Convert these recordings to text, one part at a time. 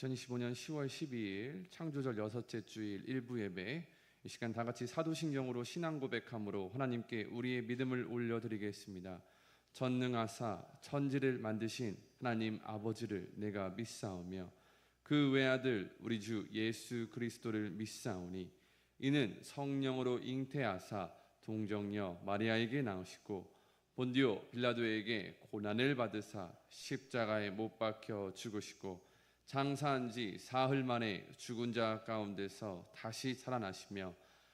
2025년 10월 12일 창조절 여섯째 주일 일부 예배, 이 시간 다 같이 사도신경으로 신앙 고백함으로 하나님께 우리의 믿음을 올려드리겠습니다. 전능하사 천지를 만드신 하나님 아버지를 내가 믿사오며 그 외아들 우리 주 예수 그리스도를 믿사오니 이는 성령으로 잉태하사 동정녀 마리아에게 나오시고 본디오 빌라도에게 고난을 받으사 십자가에 못 박혀 죽으시고 장사한 지 사흘 만에 죽은 자 가운데서 다시 살아나시며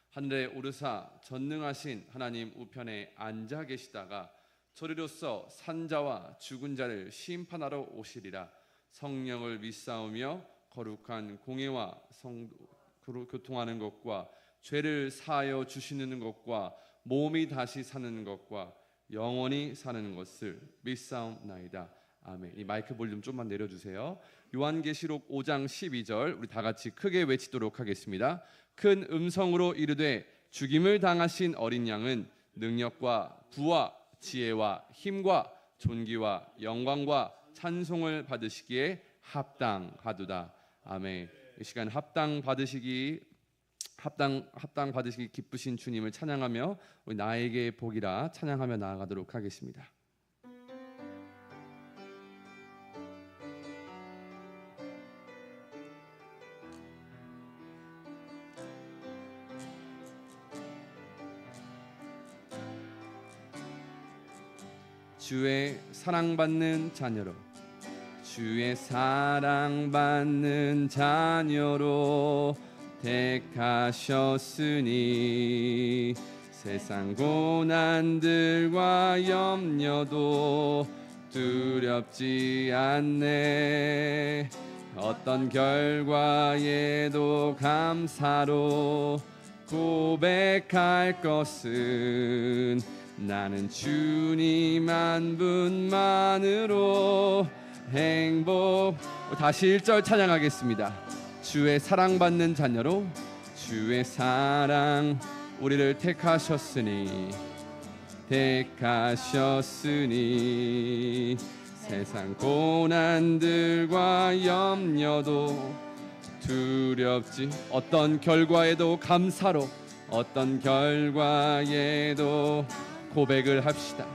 하늘에 오르사 전능하신 하나님 우편에 앉아 계시다가 저리로서 산자와 죽은 자를 심판하러 오시리라. 성령을 믿사오며 거룩한 공예와 교통하는 것과 죄를 사하여 주시는 것과 몸이 다시 사는 것과 영원히 사는 것을 믿사옵나이다. 아멘. 이 마이크 볼륨 좀만 내려주세요. 요한계시록 5장 12절 우리 다 같이 크게 외치도록 하겠습니다. 큰 음성으로 이르되 죽임을 당하신 어린 양은 능력과 부와 지혜와 힘과 존귀와 영광과 찬송을 받으시기에 합당하도다. 아멘. 이 시간 합당 받으시기 기쁘신 주님을 찬양하며 우리 나에게 복이라 찬양하며 나아가도록 하겠습니다. 주의 사랑받는 자녀로, 주의 사랑받는 자녀로 택하셨으니 세상 고난들과 염려도 두렵지 않네. 어떤 결과에도 감사로 고백할 것은 나는 주님 한 분만으로 행복. 다시 1절 찬양하겠습니다. 주의 사랑받는 자녀로, 주의 사랑 우리를 택하셨으니 세상 고난들과 염려도 두렵지. 어떤 결과에도 감사로, 어떤 결과에도 고백을 합시다.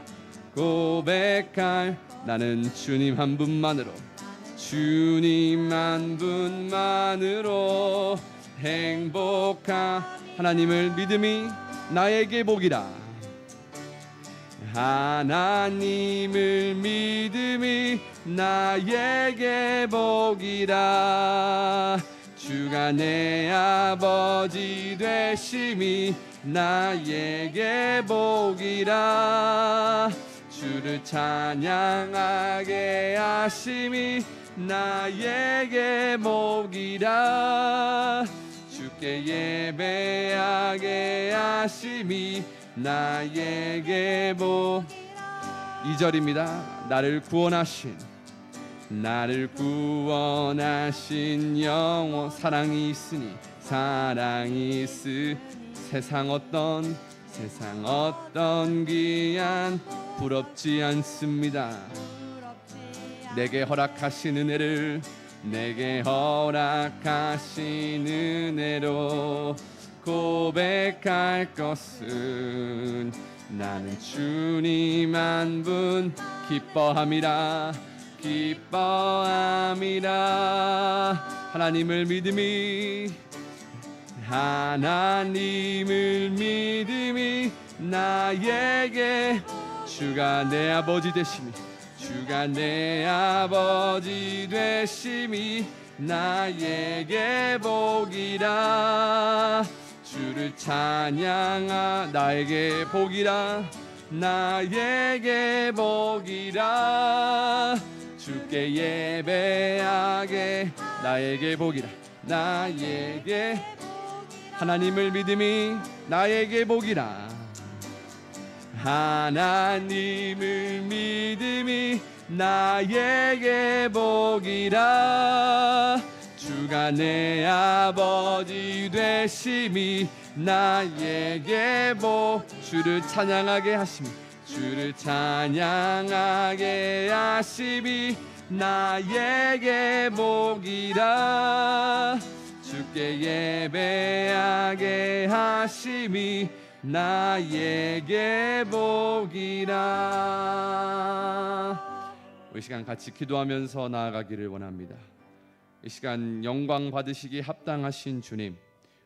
고백할 나는 주님 한 분만으로, 주님 한 분만으로 행복한 하나님을 믿음이 나에게 복이라. 하나님을 믿음이 나에게 복이라. 주가 내 아버지 되심이 나에게 복이라. 주를 찬양하게 하심이 나에게 복이라. 주께 예배하게 하심이 나에게 복. 2절입니다. 나를 구원하신 영원 사랑이 있으니 세상 어떤 귀한 부럽지 않습니다. 내게 허락하신 은혜로 고백할 것은 나는 주님 한 분 기뻐함이라. 하나님을 믿음이 나에게 주가 내 아버지 되심이 나에게 복이라. 주를 찬양하 나에게 복이라. 주께 예배하게 나에게 복이라. 하나님을 믿음이 나에게 복이라. 하나님을 믿음이 나에게 복이라. 주가 내 아버지 되심이 나에게 복. 주를 찬양하게 하심이 나에게 복이라. 주께 예배하게 하심이 나에게 복이라. 이 시간 같이 기도하면서 나아가기를 원합니다. 이 시간 영광 받으시기 합당하신 주님,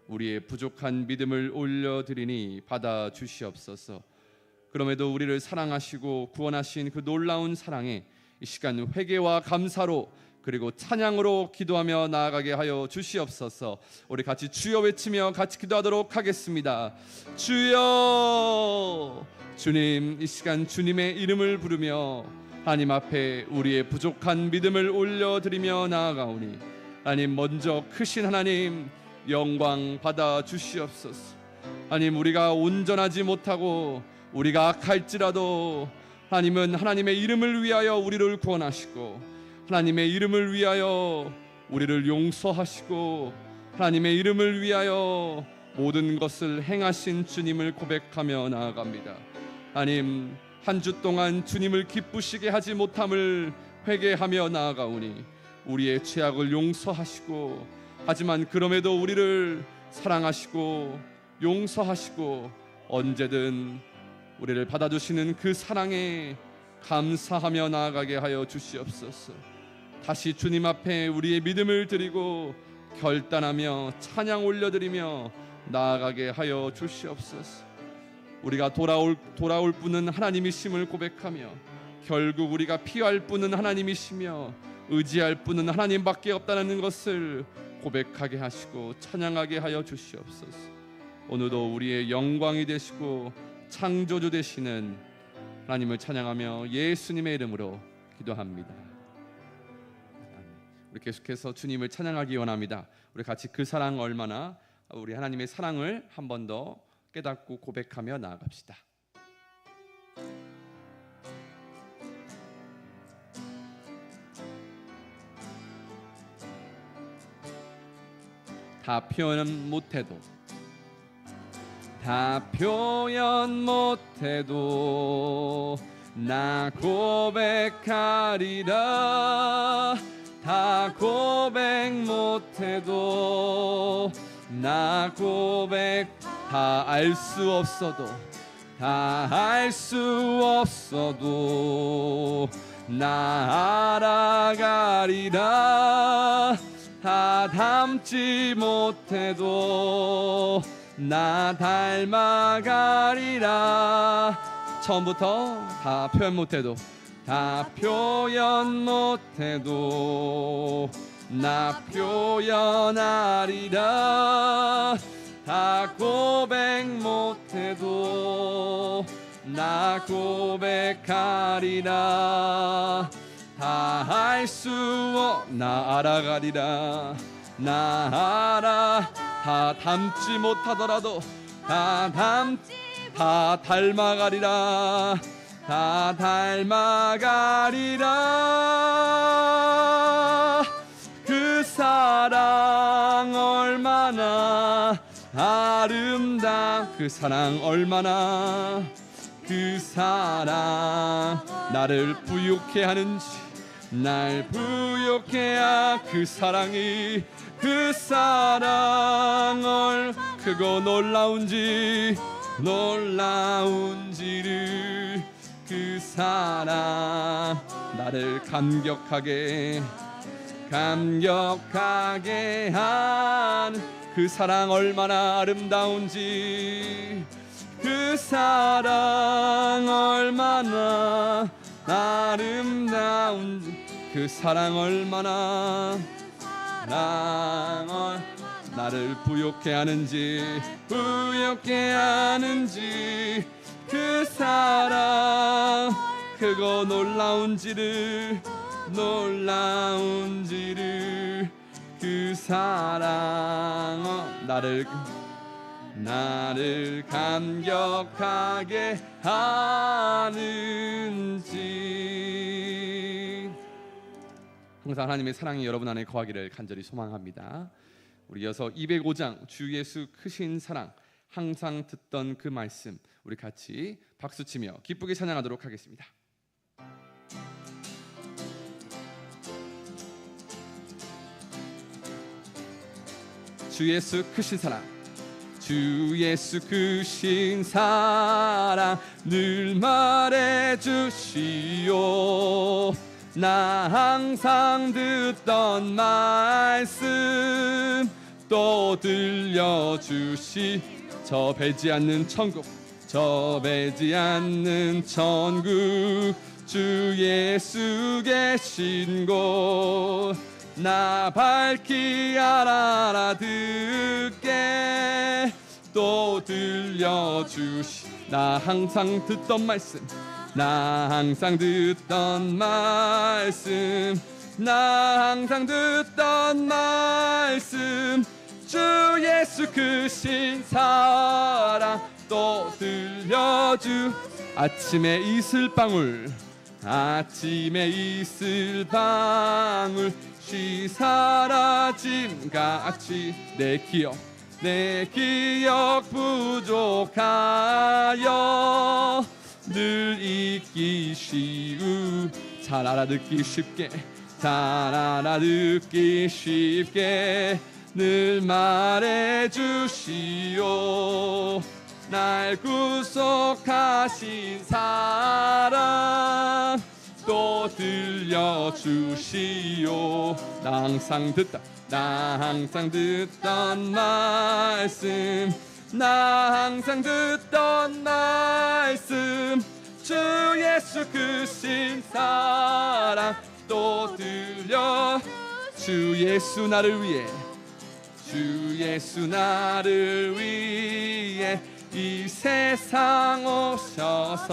우리의 부족한 믿음을 올려드리니 받아 주시옵소서. 그럼에도 우리를 사랑하시고 구원하신 그 놀라운 사랑에 이 시간 회개와 감사로 그리고 찬양으로 기도하며 나아가게 하여 주시옵소서. 우리 같이 주여 외치며 같이 기도하도록 하겠습니다. 주여. 주님, 이 시간 주님의 이름을 부르며 하나님 앞에 우리의 부족한 믿음을 올려드리며 나아가오니 하나님, 먼저 크신 하나님 영광 받아 주시옵소서. 하나님, 우리가 온전하지 못하고 우리가 악할지라도 하나님은 하나님의 이름을 위하여 우리를 구원하시고 하나님의 이름을 위하여 우리를 용서하시고 하나님의 이름을 위하여 모든 것을 행하신 주님을 고백하며 나아갑니다. 하나님, 한 주 동안 주님을 기쁘시게 하지 못함을 회개하며 나아가오니 우리의 죄악을 용서하시고, 하지만 그럼에도 우리를 사랑하시고 용서하시고 언제든 우리를 받아주시는 그 사랑에 감사하며 나아가게 하여 주시옵소서. 다시 주님 앞에 우리의 믿음을 드리고 결단하며 찬양 올려드리며 나아가게 하여 주시옵소서. 우리가 돌아올 분은 하나님이심을 고백하며 결국 우리가 피할 분은 하나님이시며 의지할 분은 하나님밖에 없다는 것을 고백하게 하시고 찬양하게 하여 주시옵소서. 오늘도 우리의 영광이 되시고 창조주 되시는 하나님을 찬양하며 예수님의 이름으로 기도합니다. 우리 계속해서 주님을 찬양하기 원합니다. 우리 같이 그 사랑 얼마나, 우리 하나님의 사랑을 한 번 더 깨닫고 고백하며 나아갑시다. 다 표현 못해도, 다 표현 못해도 나 고백하리라. 다 고백 못해도 나 고백, 다 알 수 없어도, 다 알 수 없어도 나 알아가리라. 다 닮지 못해도 나 닮아가리라. 처음부터 다 표현 못해도, 다 표현 못해도 나 표현하리라. 다 고백 못해도 나 고백하리라. 다 알 수 나 알아가리라. 나 알아. 다 닮지 못하더라도 다 닮아가리라. 다 닮아가리라. 그 사랑 얼마나 아름다, 그 사랑 얼마나, 그 사랑 나를 부욕해 하는지, 날 부욕해 그 사랑이, 그 사랑을 크고 놀라운지를, 그 사랑 나를 감격하게 한 그 사랑 얼마나 아름다운지, 그 사랑 얼마나 아름다운지, 그 사랑 얼마나 나를 부욕해 하는지, 그 사랑 크고 놀라운지를, 그 사랑 나를 감격하게 하는지. 항상 하나님의 사랑이 여러분 안에 거하기를 간절히 소망합니다. 우리 이어서 205장 주 예수 크신 사랑, 항상 듣던 그 말씀, 우리 같이 박수치며 기쁘게 찬양하도록 하겠습니다. 주 예수 크신 사랑, 주 예수 크신 사랑 늘 말해주시오. 나 항상 듣던 말씀 또 들려주시. 저 배지 않는 천국, 저 배지 않는 천국, 주 예수 계신 곳 나 밝히 알아듣게 또 들려주시. 나 항상 듣던 말씀, 나 항상 듣던 말씀, 나 항상 듣던 말씀, 주 예수 크신 사랑 또 들려주. 아침에 이슬방울, 아침에 이슬방울 쉬 사라짐 같이 내 기억 부족하여 늘 잊기 쉬우. 잘 알아듣기 쉽게, 잘 알아듣기 쉽게 늘 말해주시오. 날 구속하신 사랑 또 들려주시오. 나 항상 듣던 말씀, 나 항상 듣던 말씀, 주 예수 크신 사랑 또 들려. 주 예수 나를 위해, 주 예수 나를 위해 이 세상 오셔서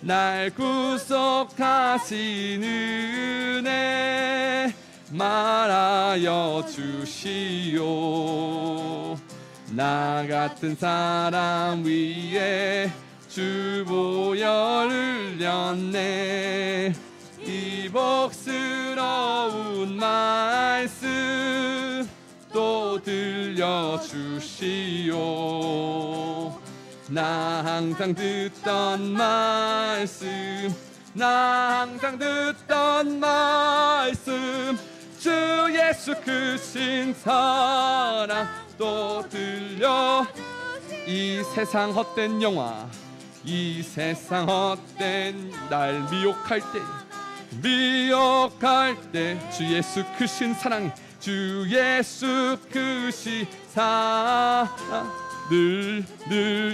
날 구속하신 은혜 말하여 주시오. 나 같은 사람 위에 주 보혈 흘렸네. 이 복스러운 말씀 또 들려주시오. 나 항상 듣던 말씀, 나 항상 듣던 말씀, 주 예수 크신 사랑 또 들려. 이 세상 헛된 영화, 이 세상 헛된 날 미혹할 때 주 예수 크신 사랑, 주 예수 크신 사랑 늘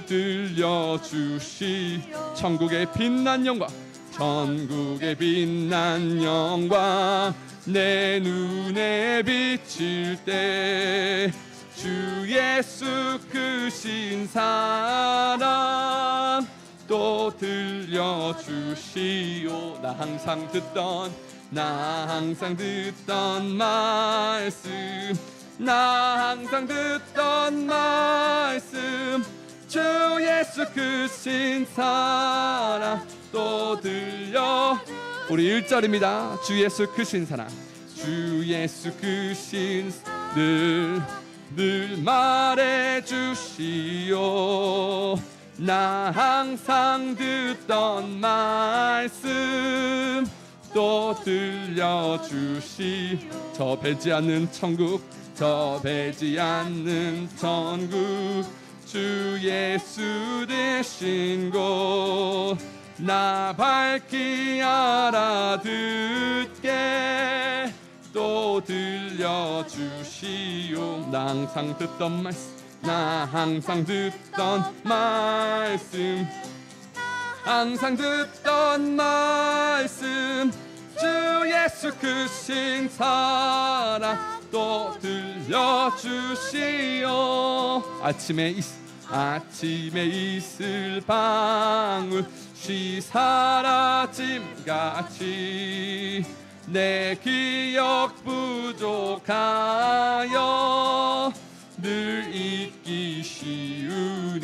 들려주시. 천국의 빛난 영광, 천국의 빛난 영광 내 눈에 비칠 때 주 예수 크신 사랑 또 들려주시오. 나 항상 듣던 말씀, 나 항상 듣던 말씀, 주 예수 크신 사랑 또 들려. 우리 1절입니다. 주 예수 크신 사랑, 주 예수 크신 늘 말해주시오. 나 항상 듣던 말씀 또 들려주시. 저 배지 않는 천국, 저 배지 않는 천국, 주 예수 되신 곳 나 밝히 알아듣게 또 들려주시오. 나 항상 듣던 말씀, 나 항상 듣던 말씀, 항상 듣던 말씀, 주 예수 크신 사랑 또 들려주시오. 아침에 이슬 방울 쉬 사라짐 같이 내 기억 부족하여 늘 잊기 쉬우니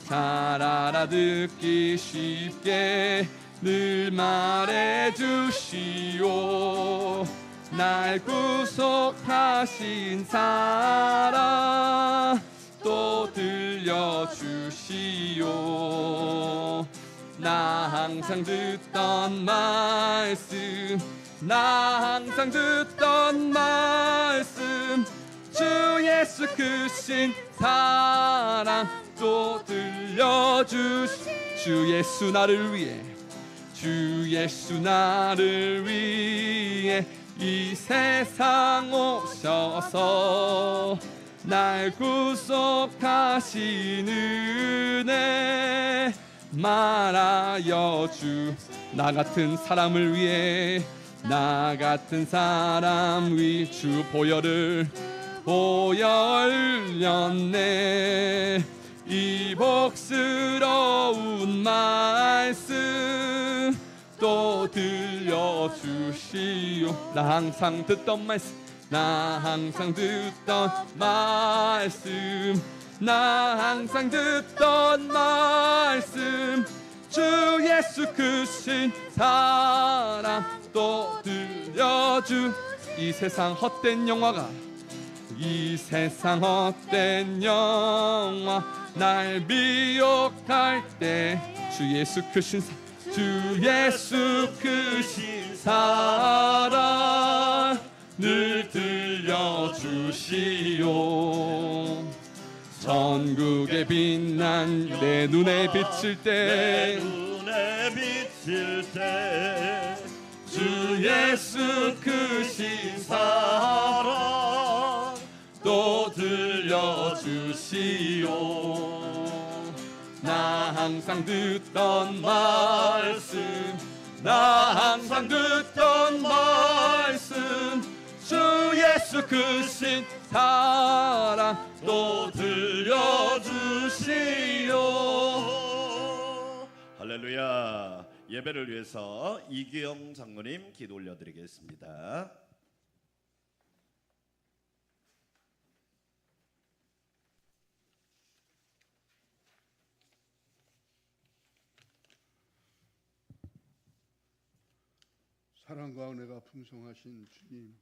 잘 알아듣기 쉽게 늘 말해주시오. 날 구속하신 사랑 또 들려주시오. 나 항상 듣던 말씀, 나 항상 듣던 말씀, 예수 크신 사랑 또 들려주시 주 예수 나를 위해 주 예수 나를 위해 이 세상 오셔서 날 구속하신 은혜 말하여 주 나 같은 사람을 위해 나 같은 사람 위 주 보혈을 보여 흘렸네 이 복스러운 말씀 또 들려주시오 나 항상 듣던 말씀 나 항상 듣던 말씀 나 항상 듣던 말씀 주 예수 크신 사랑 또 들려주 이 세상 헛된 영화가 이 세상 헛된 영화 날 미혹할 때 주 예수 크신 주 예수 크신 사랑 늘 들려주시오 전국에 빛난 내 눈에 비칠 때 주 예수 크신 사랑 또 들려주시오 나 항상 듣던 말씀 나 항상 듣던 말씀 주 예수 크신 사랑 또 들려주시오 할렐루야. 예배를 위해서 이규영 장로님 기도 올려드리겠습니다. 사랑과 은혜가 풍성하신 주님,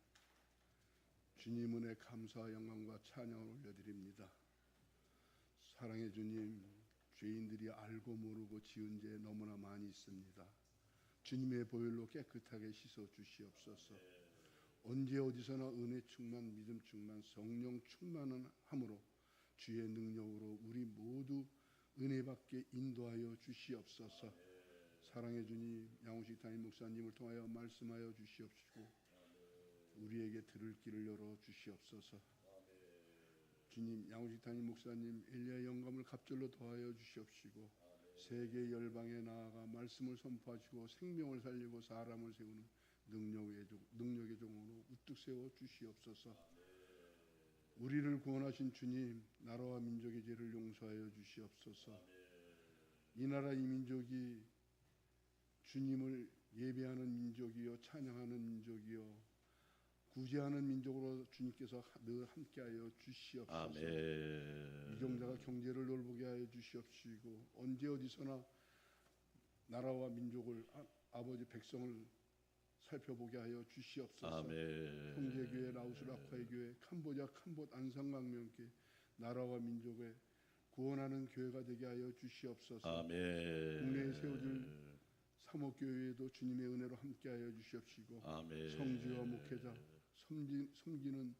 주님 은혜 감사와 영광과 찬양을 올려드립니다. 사랑의 주님, 죄인들이 알고 모르고 지은 죄 너무나 많이 있습니다. 주님의 보혈로 깨끗하게 씻어 주시옵소서. 언제 어디서나 은혜 충만, 믿음 충만, 성령 충만함으로 주의 능력으로 우리 모두 은혜 받게 인도하여 주시옵소서. 사랑의 주님, 양호식 담임 목사님을 통하여 말씀하여 주시옵시고 우리에게 들을 길을 열어 주시옵소서. 주님, 양호식 담임 목사님 엘리야의 영감을 갑절로 더하여 주시옵시고 세계 열방에 나아가 말씀을 선포하시고 생명을 살리고 사람을 세우는 능력의 종으로 우뚝 세워 주시옵소서. 우리를 구원하신 주님, 나라와 민족의 죄를 용서하여 주시옵소서. 이 나라 이 민족이 주님을 예배하는 민족이요 찬양하는 민족이요 구제하는 민족으로 주님께서 늘 함께하여 주시옵소서. 아멘. 이정자가 경제를 넓게 하여 주시옵시고 언제 어디서나 나라와 민족을 아버지 백성을 살펴보게 하여 주시옵소서. 아멘. 형제교회, 라오스라파의 교회, 캄보디아 캄봇 안상강명교회 나라와 민족의 구원하는 교회가 되게 하여 주시옵소서. 아멘. 국내에 세워질 사목교회에도 주님의 은혜로 함께하여 주시옵시고 아멘. 성지와 목회자 섬기는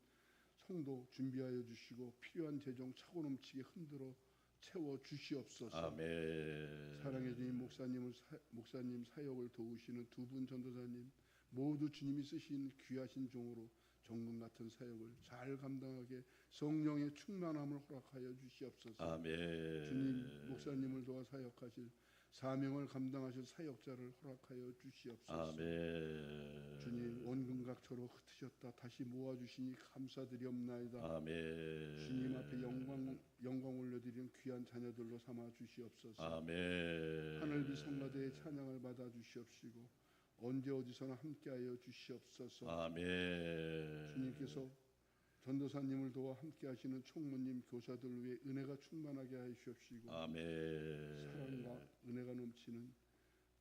성도 준비하여 주시고 필요한 재정 차고 넘치게 흔들어 채워 주시옵소서. 아멘. 사랑해 주님 목사님 사역을 도우시는 두 분 전도사님 모두 주님이 쓰신 귀하신 종으로 정금 같은 사역을 잘 감당하게 성령의 충만함을 허락하여 주시옵소서. 아멘. 주님 목사님을 도와 사역하실 사명을 감당하실 사역자를 허락하여 주시옵소서. 아멘. 주님 원금각처로 흩으셨다 다시 모아주시니 감사드리옵나이다. 아멘. 주님 앞에 영광 올려드리는 귀한 자녀들로 삼아 주시옵소서. 아멘. 하늘비 성가대의 찬양을 받아 주시옵시고 언제 어디서나 함께하여 주시옵소서. 아멘. 주님께서 전도사님을 도와 함께하시는 총무님 교사들 위해 은혜가 충만하게 하여 주시옵시고 아멘. 사랑과 은혜가 넘치는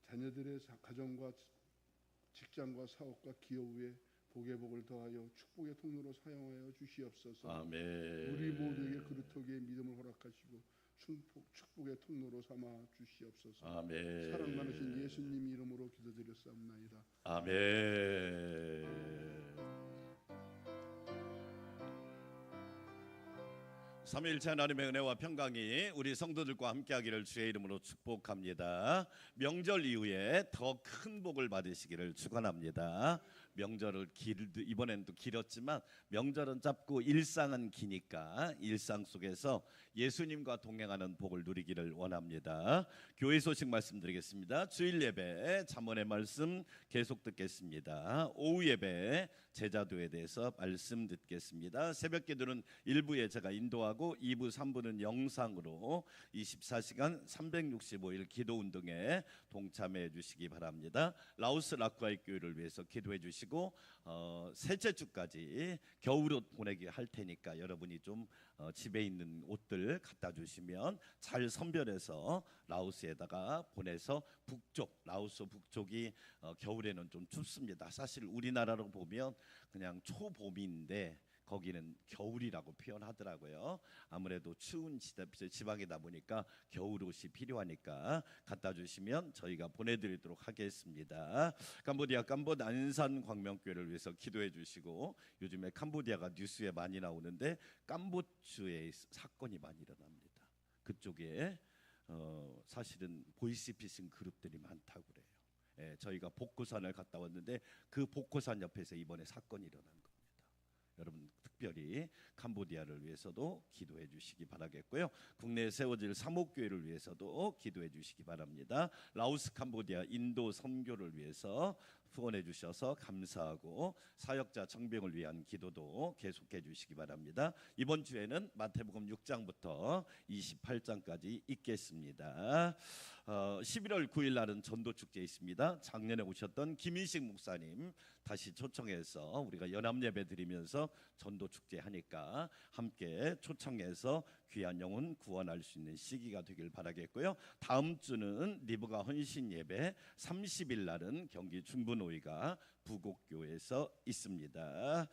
자녀들의 가정과 직장과 사업과 기업 위에 복의 복을 더하여 축복의 통로로 사용하여 주시옵소서. 아멘. 우리 모두에게 그루터기의 믿음을 허락하시고 축복의 통로로 삼아 주시옵소서. 아멘. 사랑 많으신 예수님 이름으로 기도드렸사옵나이다. 아멘. 삼위일체 하나님의 은혜와 평강이 우리 성도들과 함께하기를 주의 이름으로 축복합니다. 명절 이후에 더 큰 복을 받으시기를 축원합니다. 명절을 이번엔 또 길었지만 명절은 짧고 일상은 기니까 일상 속에서 예수님과 동행하는 복을 누리기를 원합니다. 교회 소식 말씀드리겠습니다. 주일 예배 잠언의 말씀 계속 듣겠습니다. 오후 예배 제자도에 대해서 말씀 듣겠습니다. 새벽 기도는 1부에 제가 인도하고 2부 3부는 영상으로 24시간 365일 기도 운동에 동참해 주시기 바랍니다. 라오스 라쿠아이 교회를 위해서 기도해 주시고 셋째 주까지 겨울옷 보내기 할 테니까 여러분이 좀 집에 있는 옷들 갖다 주시면 잘 선별해서 라오스에다가 보내서 라오스 북쪽이 겨울에는 좀 춥습니다. 사실 우리나라로 보면 그냥 초봄인데 거기는 겨울이라고 표현하더라고요. 아무래도 추운 지방이다 보니까 겨울옷이 필요하니까 갖다 주시면 저희가 보내드리도록 하겠습니다. 캄보디아 안산 광명교회를 위해서 기도해 주시고, 요즘에 캄보디아가 뉴스에 많이 나오는데 캄보주에 사건이 많이 일어납니다. 그쪽에 사실은 보이스피싱 그룹들이 많다고 그래요. 저희가 복고산을 갔다 왔는데 그 복고산 옆에서 이번에 사건이 일어난 겁니다. 여러분 특별히 캄보디아를 위해서도 기도해 주시기 바라겠고요. 국내에 세워질 사목교회를 위해서도 기도해 주시기 바랍니다. 라오스, 캄보디아, 인도 선교를 위해서 후원해 주셔서 감사하고 사역자 정병을 위한 기도도 계속해 주시기 바랍니다. 이번 주에는 마태복음 6장부터 28장까지 있겠습니다. 11월 9일 날은 전도축제 있습니다. 작년에 오셨던 김인식 목사님 다시 초청해서 우리가 연합예배 드리면서 전도축제 하니까 함께 초청해서 귀한 영혼 구원할 수 있는 시기가 되길 바라겠고요. 다음 주는 리브가 헌신 예배 30일 날은 경기 중부노위가 부곡교에서 있습니다.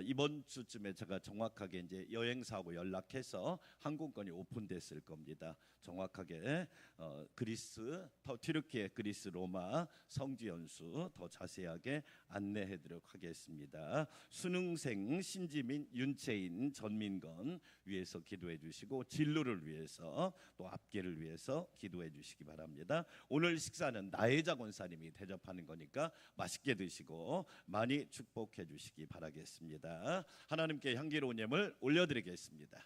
이번 주쯤에 제가 정확하게 이제 여행사하고 연락해서 항공권이 오픈됐을 겁니다. 정확하게 튀르키예, 그리스, 로마 성지 연수 더 자세하게 안내해드리도록 하겠습니다. 수능생 신지민, 윤채인, 전민건 위해서 기도해 주시고, 진로를 위해서 또 앞길을 위해서 기도해 주시기 바랍니다. 오늘 식사는 나혜자 권사님이 대접하는 거니까 맛있게 드시고 많이 축복해 주시기 바라겠습니다. 하나님께 향기로운 예물 올려드리겠습니다.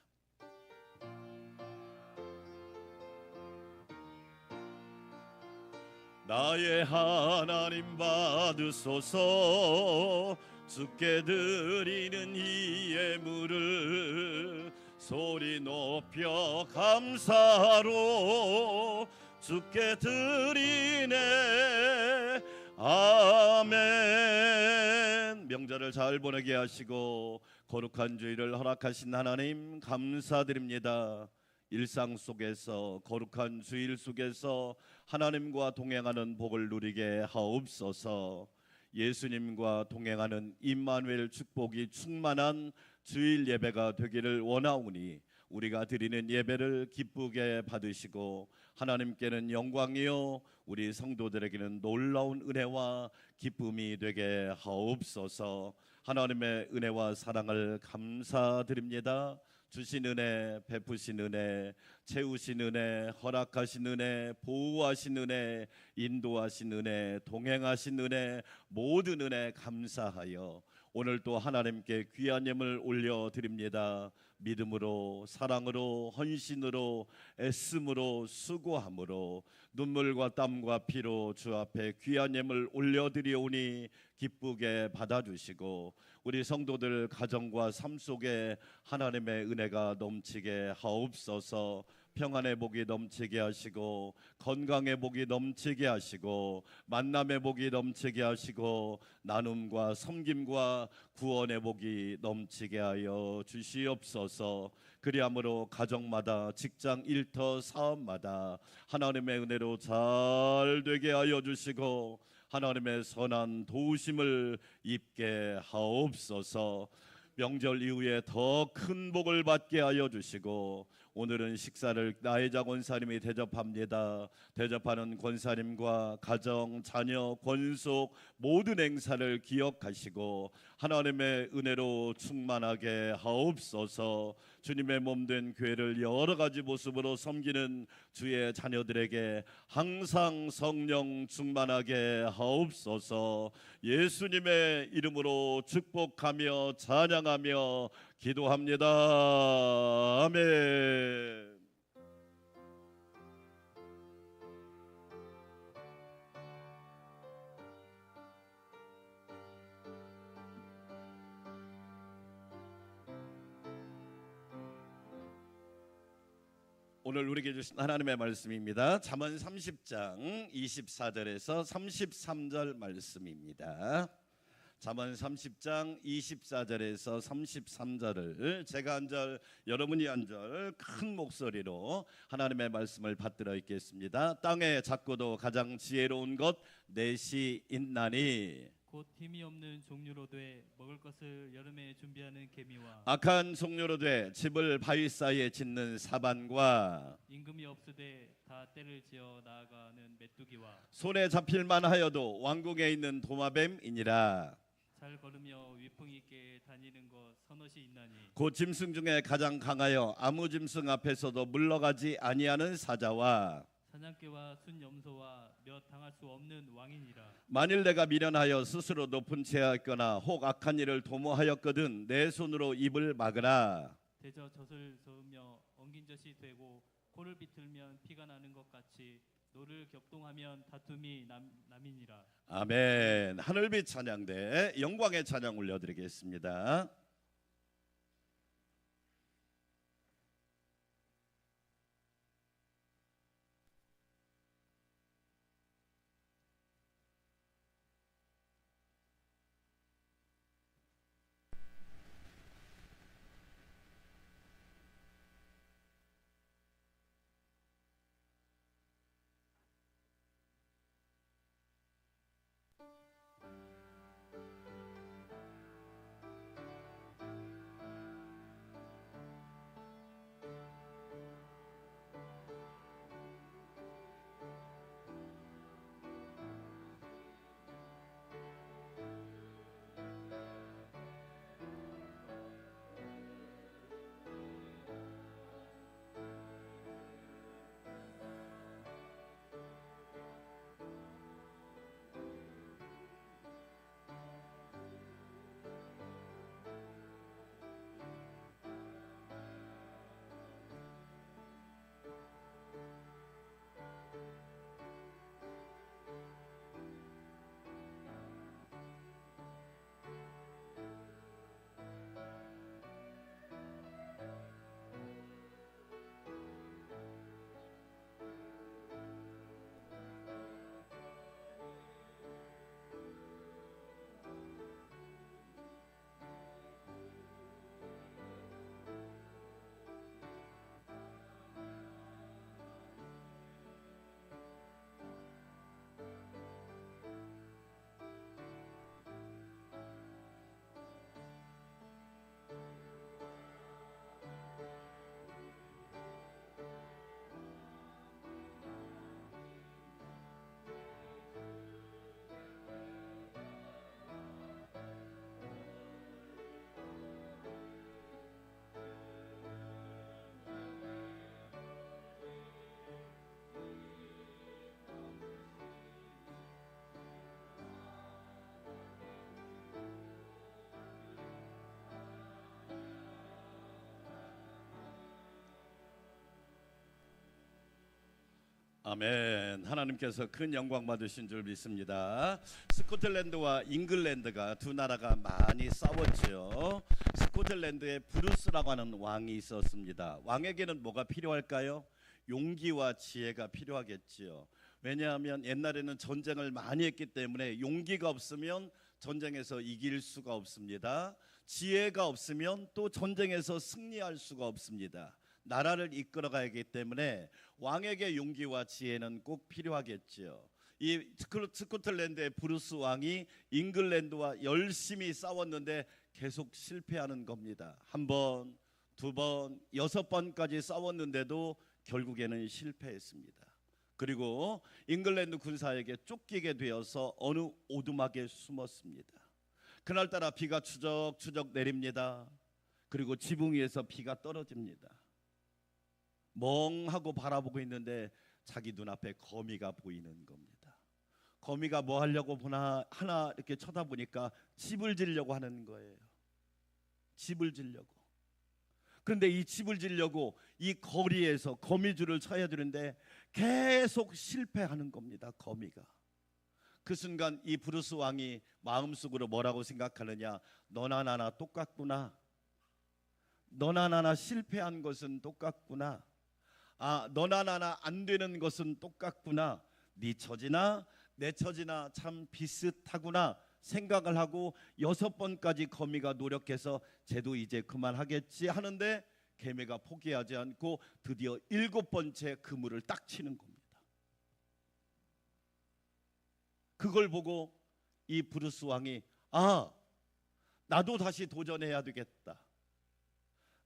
나의 하나님 받으소서. 주께 드리는 이 예물을 소리 높여 감사로 주께 드리네. 아멘. 명절을 잘 보내게 하시고 거룩한 주일을 허락하신 하나님 감사드립니다. 일상 속에서 거룩한 주일 속에서 하나님과 동행하는 복을 누리게 하옵소서. 예수님과 동행하는 임마누엘 축복이 충만한 주일 예배가 되기를 원하오니 우리가 드리는 예배를 기쁘게 받으시고 하나님께는 영광이요 우리 성도들에게는 놀라운 은혜와 기쁨이 되게 하옵소서. 하나님의 은혜와 사랑을 감사드립니다. 주신 은혜, 베푸신 은혜, 채우신 은혜, 허락하신 은혜, 보호하신 은혜, 인도하신 은혜, 동행하신 은혜, 모든 은혜 감사하여 오늘 또 하나님께 귀한 예물 올려드립니다. 믿음으로, 사랑으로, 헌신으로, 애씀으로, 수고함으로 눈물과 땀과 피로 주 앞에 귀한 예물 올려드리오니 기쁘게 받아주시고 우리 성도들 가정과 삶 속에 하나님의 은혜가 넘치게 하옵소서. 평안의 복이 넘치게 하시고 건강의 복이 넘치게 하시고 만남의 복이 넘치게 하시고 나눔과 섬김과 구원의 복이 넘치게 하여 주시옵소서. 그리함으로 가정마다 직장 일터 사업마다 하나님의 은혜로 잘 되게 하여 주시고 하나님의 선한 도우심을 입게 하옵소서. 명절 이후에 더 큰 복을 받게 하여 주시고 오늘은 식사를 나혜자 권사님이 대접합니다. 대접하는 권사님과 가정, 자녀, 권속 모든 행사를 기억하시고 하나님의 은혜로 충만하게 하옵소서. 주님의 몸된 교회를 여러 가지 모습으로 섬기는 주의 자녀들에게 항상 성령 충만하게 하옵소서. 예수님의 이름으로 축복하며 찬양하며 기도합니다. 아멘. 오늘 우리에게 주신 하나님의 말씀입니다. 잠언 30장 24절에서 33절 말씀입니다. 잠언 30장 24절에서 33절을 제가 한 절, 여러분이 한 절 큰 목소리로 하나님의 말씀을 받들어 읽겠습니다. 땅에 작고도 가장 지혜로운 것 넷이 있나니 곧 힘이 없는 종류로 돼 먹을 것을 여름에 준비하는 개미와 악한 종류로 돼 집을 바위 사이에 짓는 사반과 임금이 없으되 다 때를 지어 나아가는 메뚜기와 손에 잡힐만 하여도 왕궁에 있는 도마뱀이니라. 잘 걸으며 위풍 있게 다니는 것 서넛이 있나니 곧 짐승 중에 가장 강하여 아무 짐승 앞에서도 물러가지 아니하는 사자와 사냥개와 순염소와 몇 당할 수 없는 왕이니라. 만일 내가 미련하여 스스로 높은 죄하였거나 혹 악한 일을 도모하였거든 내 손으로 입을 막으라. 대저 젖을 저으며 엉긴 젖이 되고 코를 비틀면 피가 나는 것 같이 노를 격동하면 다툼이 남이니라. 아멘. 하늘빛 찬양대 영광의 찬양 올려드리겠습니다. 아멘. 하나님께서 큰 영광 받으신 줄 믿습니다. 스코틀랜드와 잉글랜드가 두 나라가 많이 싸웠죠. 스코틀랜드에 브루스라고 하는 왕이 있었습니다. 왕에게는 뭐가 필요할까요? 용기와 지혜가 필요하겠지요. 왜냐하면 옛날에는 전쟁을 많이 했기 때문에 용기가 없으면 전쟁에서 이길 수가 없습니다. 지혜가 없으면 또 전쟁에서 승리할 수가 없습니다. 나라를 이끌어가야 하기 때문에 왕에게 용기와 지혜는 꼭 필요하겠지요. 이 스코틀랜드의 브루스 왕이 잉글랜드와 열심히 싸웠는데 계속 실패하는 겁니다. 한 번, 두 번, 6번까지 싸웠는데도 결국에는 실패했습니다. 그리고 잉글랜드 군사에게 쫓기게 되어서 어느 오두막에 숨었습니다. 그날따라 비가 추적추적 내립니다. 그리고 지붕 위에서 비가 떨어집니다. 멍하고 바라보고 있는데 자기 눈앞에 거미가 보이는 겁니다. 거미가 뭐 하려고 보나 하나 이렇게 쳐다보니까 집을 지려고 하는 거예요. 집을 지려고. 그런데 이 집을 지려고 이 거리에서 거미줄을 쳐야 되는데 계속 실패하는 겁니다. 거미가. 그 순간 이 브루스 왕이 마음속으로 뭐라고 생각하느냐? 너나 나나 똑같구나. 너나 나나 실패한 것은 똑같구나. 너나 나나 안 되는 것은 똑같구나. 네 처지나 내 처지나 참 비슷하구나 생각을 하고 6번까지 거미가 노력해서 쟤도 이제 그만하겠지 하는데 개미가 포기하지 않고 드디어 7번째 그물을 딱 치는 겁니다. 그걸 보고 이 브루스 왕이 나도 다시 도전해야 되겠다.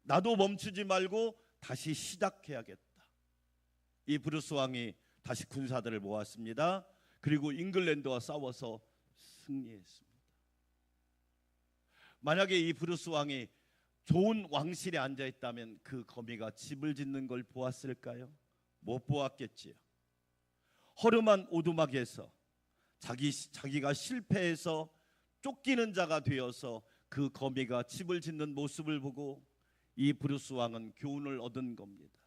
나도 멈추지 말고 다시 시작해야겠다. 이 브루스 왕이 다시 군사들을 모았습니다. 그리고 잉글랜드와 싸워서 승리했습니다. 만약에 이 브루스 왕이 좋은 왕실에 앉아 있다면 그 거미가 집을 짓는 걸 보았을까요? 못 보았겠지요. 허름한 오두막에서 자기가 실패해서 쫓기는 자가 되어서 그 거미가 집을 짓는 모습을 보고 이 브루스 왕은 교훈을 얻은 겁니다.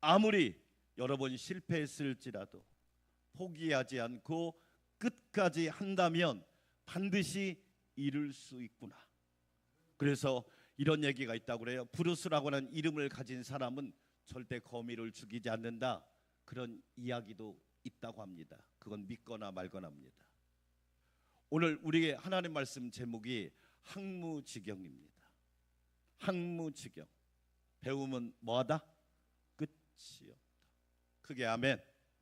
아무리 여러 번 실패했을지라도 포기하지 않고 끝까지 한다면 반드시 이룰 수 있구나. 그래서 이런 얘기가 있다고 그래요. 브루스라고 하는 이름을 가진 사람은 절대 거미를 죽이지 않는다. 그런 이야기도 있다고 합니다. 그건 믿거나 말거나입니다. 오늘 우리의 하나님 말씀 제목이 항무지경입니다. 항무지경. 배움은 뭐하다? 끝이 없다. 크게 아멘.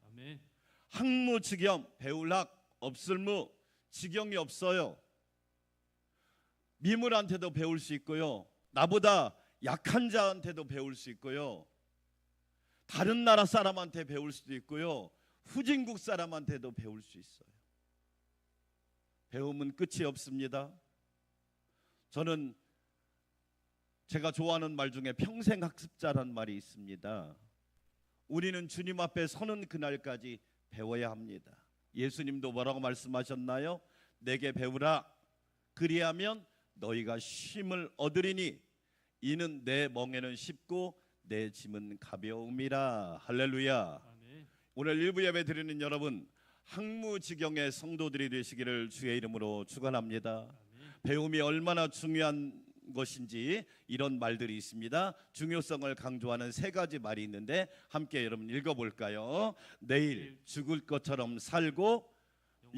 아멘. 항무지경. 배울 학 없을무. 지경이 없어요. 미물한테도 배울 수 있고요. 나보다 약한 자한테도 배울 수 있고요. 다른 나라 사람한테 배울 수도 있고요. 후진국 사람한테도 배울 수 있어요. 배움은 끝이 없습니다. 저는 제가 좋아하는 말 중에 평생학습자란 말이 있습니다. 우리는 주님 앞에 서는 그날까지 배워야 합니다. 예수님도 뭐라고 말씀하셨나요? 내게 배우라. 그리하면 너희가 쉼을 얻으리니 이는 내 멍에는 쉽고 내 짐은 가벼움이라. 할렐루야. 아멘. 오늘 일부 예배 드리는 여러분, 항무지경의 성도들이 되시기를 주의 이름으로 축원합니다. 아멘. 배움이 얼마나 중요한 것인지 이런 말들이 있습니다. 중요성을 강조하는 3가지 말이 있는데 함께 여러분 읽어볼까요? 내일 죽을 것처럼 살고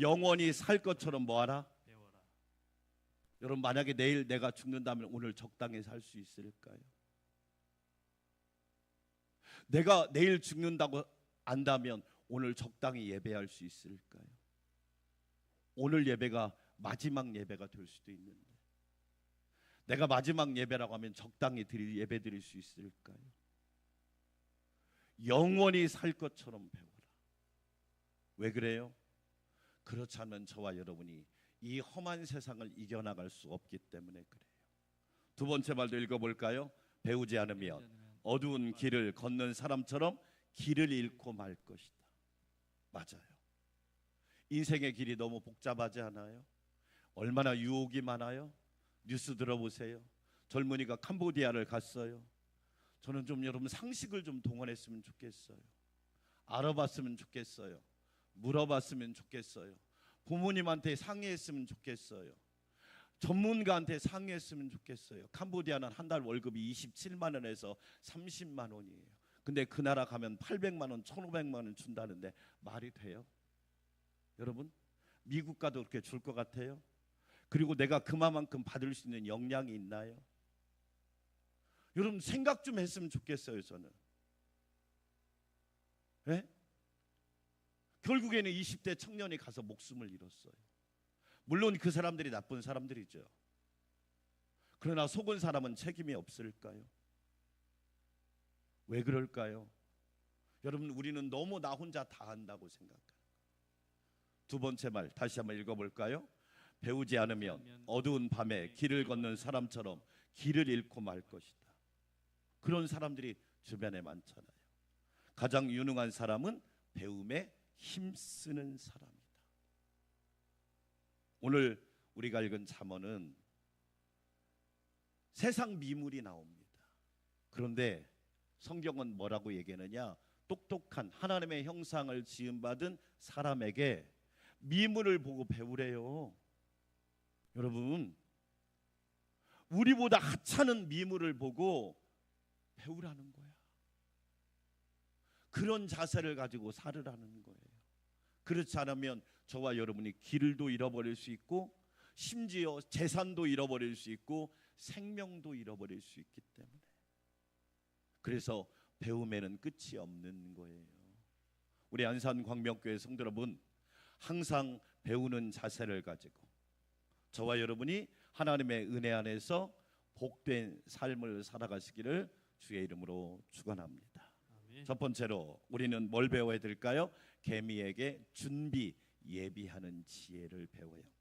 영원히 살 것처럼 뭐하라? 배워라. 여러분, 만약에 내일 내가 죽는다면 오늘 적당히 살 수 있을까요? 내가 내일 죽는다고 안다면 오늘 적당히 예배할 수 있을까요? 오늘 예배가 마지막 예배가 될 수도 있는데 내가 마지막 예배라고 하면 적당히 예배 드릴 수 있을까요? 영원히 살 것처럼 배워라. 왜 그래요? 그렇지 않으면 저와 여러분이 이 험한 세상을 이겨나갈 수 없기 때문에 그래요. 2번째 말도 읽어볼까요? 배우지 않으면 어두운 길을 걷는 사람처럼 길을 잃고 말 것이다. 맞아요. 인생의 길이 너무 복잡하지 않아요? 얼마나 유혹이 많아요? 뉴스 들어보세요. 젊은이가 캄보디아를 갔어요. 저는 좀 여러분 상식을 좀 동원했으면 좋겠어요. 알아봤으면 좋겠어요. 물어봤으면 좋겠어요. 부모님한테 상의했으면 좋겠어요. 전문가한테 상의했으면 좋겠어요. 캄보디아는 한 달 월급이 27만 원에서 30만 원이에요. 근데 그 나라 가면 800만 원, 1,500만 원 준다는데 말이 돼요? 여러분, 미국 가도 그렇게 줄 것 같아요? 그리고 내가 그만큼 받을 수 있는 역량이 있나요? 여러분 생각 좀 했으면 좋겠어요. 저는 네? 결국에는 20대 청년이 가서 목숨을 잃었어요. 물론 그 사람들이 나쁜 사람들이죠. 그러나 속은 사람은 책임이 없을까요? 왜 그럴까요? 여러분, 우리는 너무 나 혼자 다 한다고 생각해요. 두 번째 말 다시 한번 읽어볼까요? 배우지 않으면 어두운 밤에 길을 걷는 사람처럼 길을 잃고 말 것이다. 그런 사람들이 주변에 많잖아요. 가장 유능한 사람은 배움에 힘쓰는 사람이다. 오늘 우리가 읽은 잠언은 세상 미물이 나옵니다. 그런데 성경은 뭐라고 얘기하느냐? 똑똑한 하나님의 형상을 지음받은 사람에게 미물을 보고 배우래요. 여러분, 우리보다 하찮은 미물을 보고 배우라는 거야. 그런 자세를 가지고 살으라는 거예요. 그렇지 않으면 저와 여러분이 길도 잃어버릴 수 있고, 심지어 재산도 잃어버릴 수 있고, 생명도 잃어버릴 수 있기 때문에. 그래서 배움에는 끝이 없는 거예요. 우리 안산광명교회 성도 여러분, 항상 배우는 자세를 가지고 저와 여러분이 하나님의 은혜 안에서 복된 삶을 살아가시기를 주의 이름으로 축원합니다. 아멘. 첫 번째로 우리는 뭘 배워야 될까요? 개미에게 준비, 예비하는 지혜를 배워야 합니다.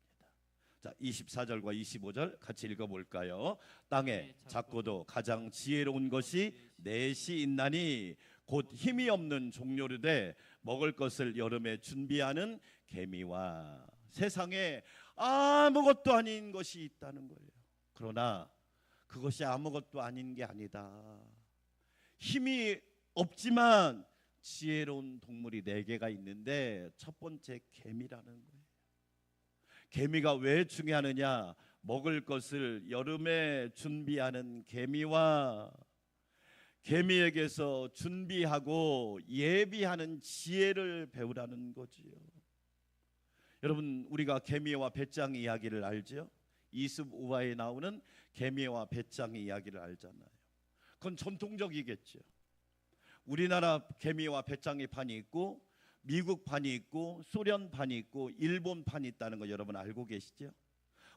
자, 24절과 25절 같이 읽어볼까요? 땅에 작고도 가장 지혜로운 것이 넷이 있나니 곧 힘이 없는 종료르되 먹을 것을 여름에 준비하는 개미와 세상에 아무것도 아닌 것이 있다는 거예요. 그러나 그것이 아무것도 아닌 게 아니다. 힘이 없지만 지혜로운 동물이 4개가 있는데 첫 번째 개미라는 거예요. 개미가 왜 중요하느냐? 먹을 것을 여름에 준비하는 개미와 개미에게서 준비하고 예비하는 지혜를 배우라는 거지요. 여러분, 우리가 개미와 배짱이 이야기를 알죠? 이습 우화에 나오는 개미와 배짱이 이야기를 알잖아요. 그건 전통적이겠죠. 우리나라 개미와 배짱이 판이 있고, 미국 판이 있고, 소련 판이 있고, 일본 판이 있다는 거 여러분 알고 계시죠?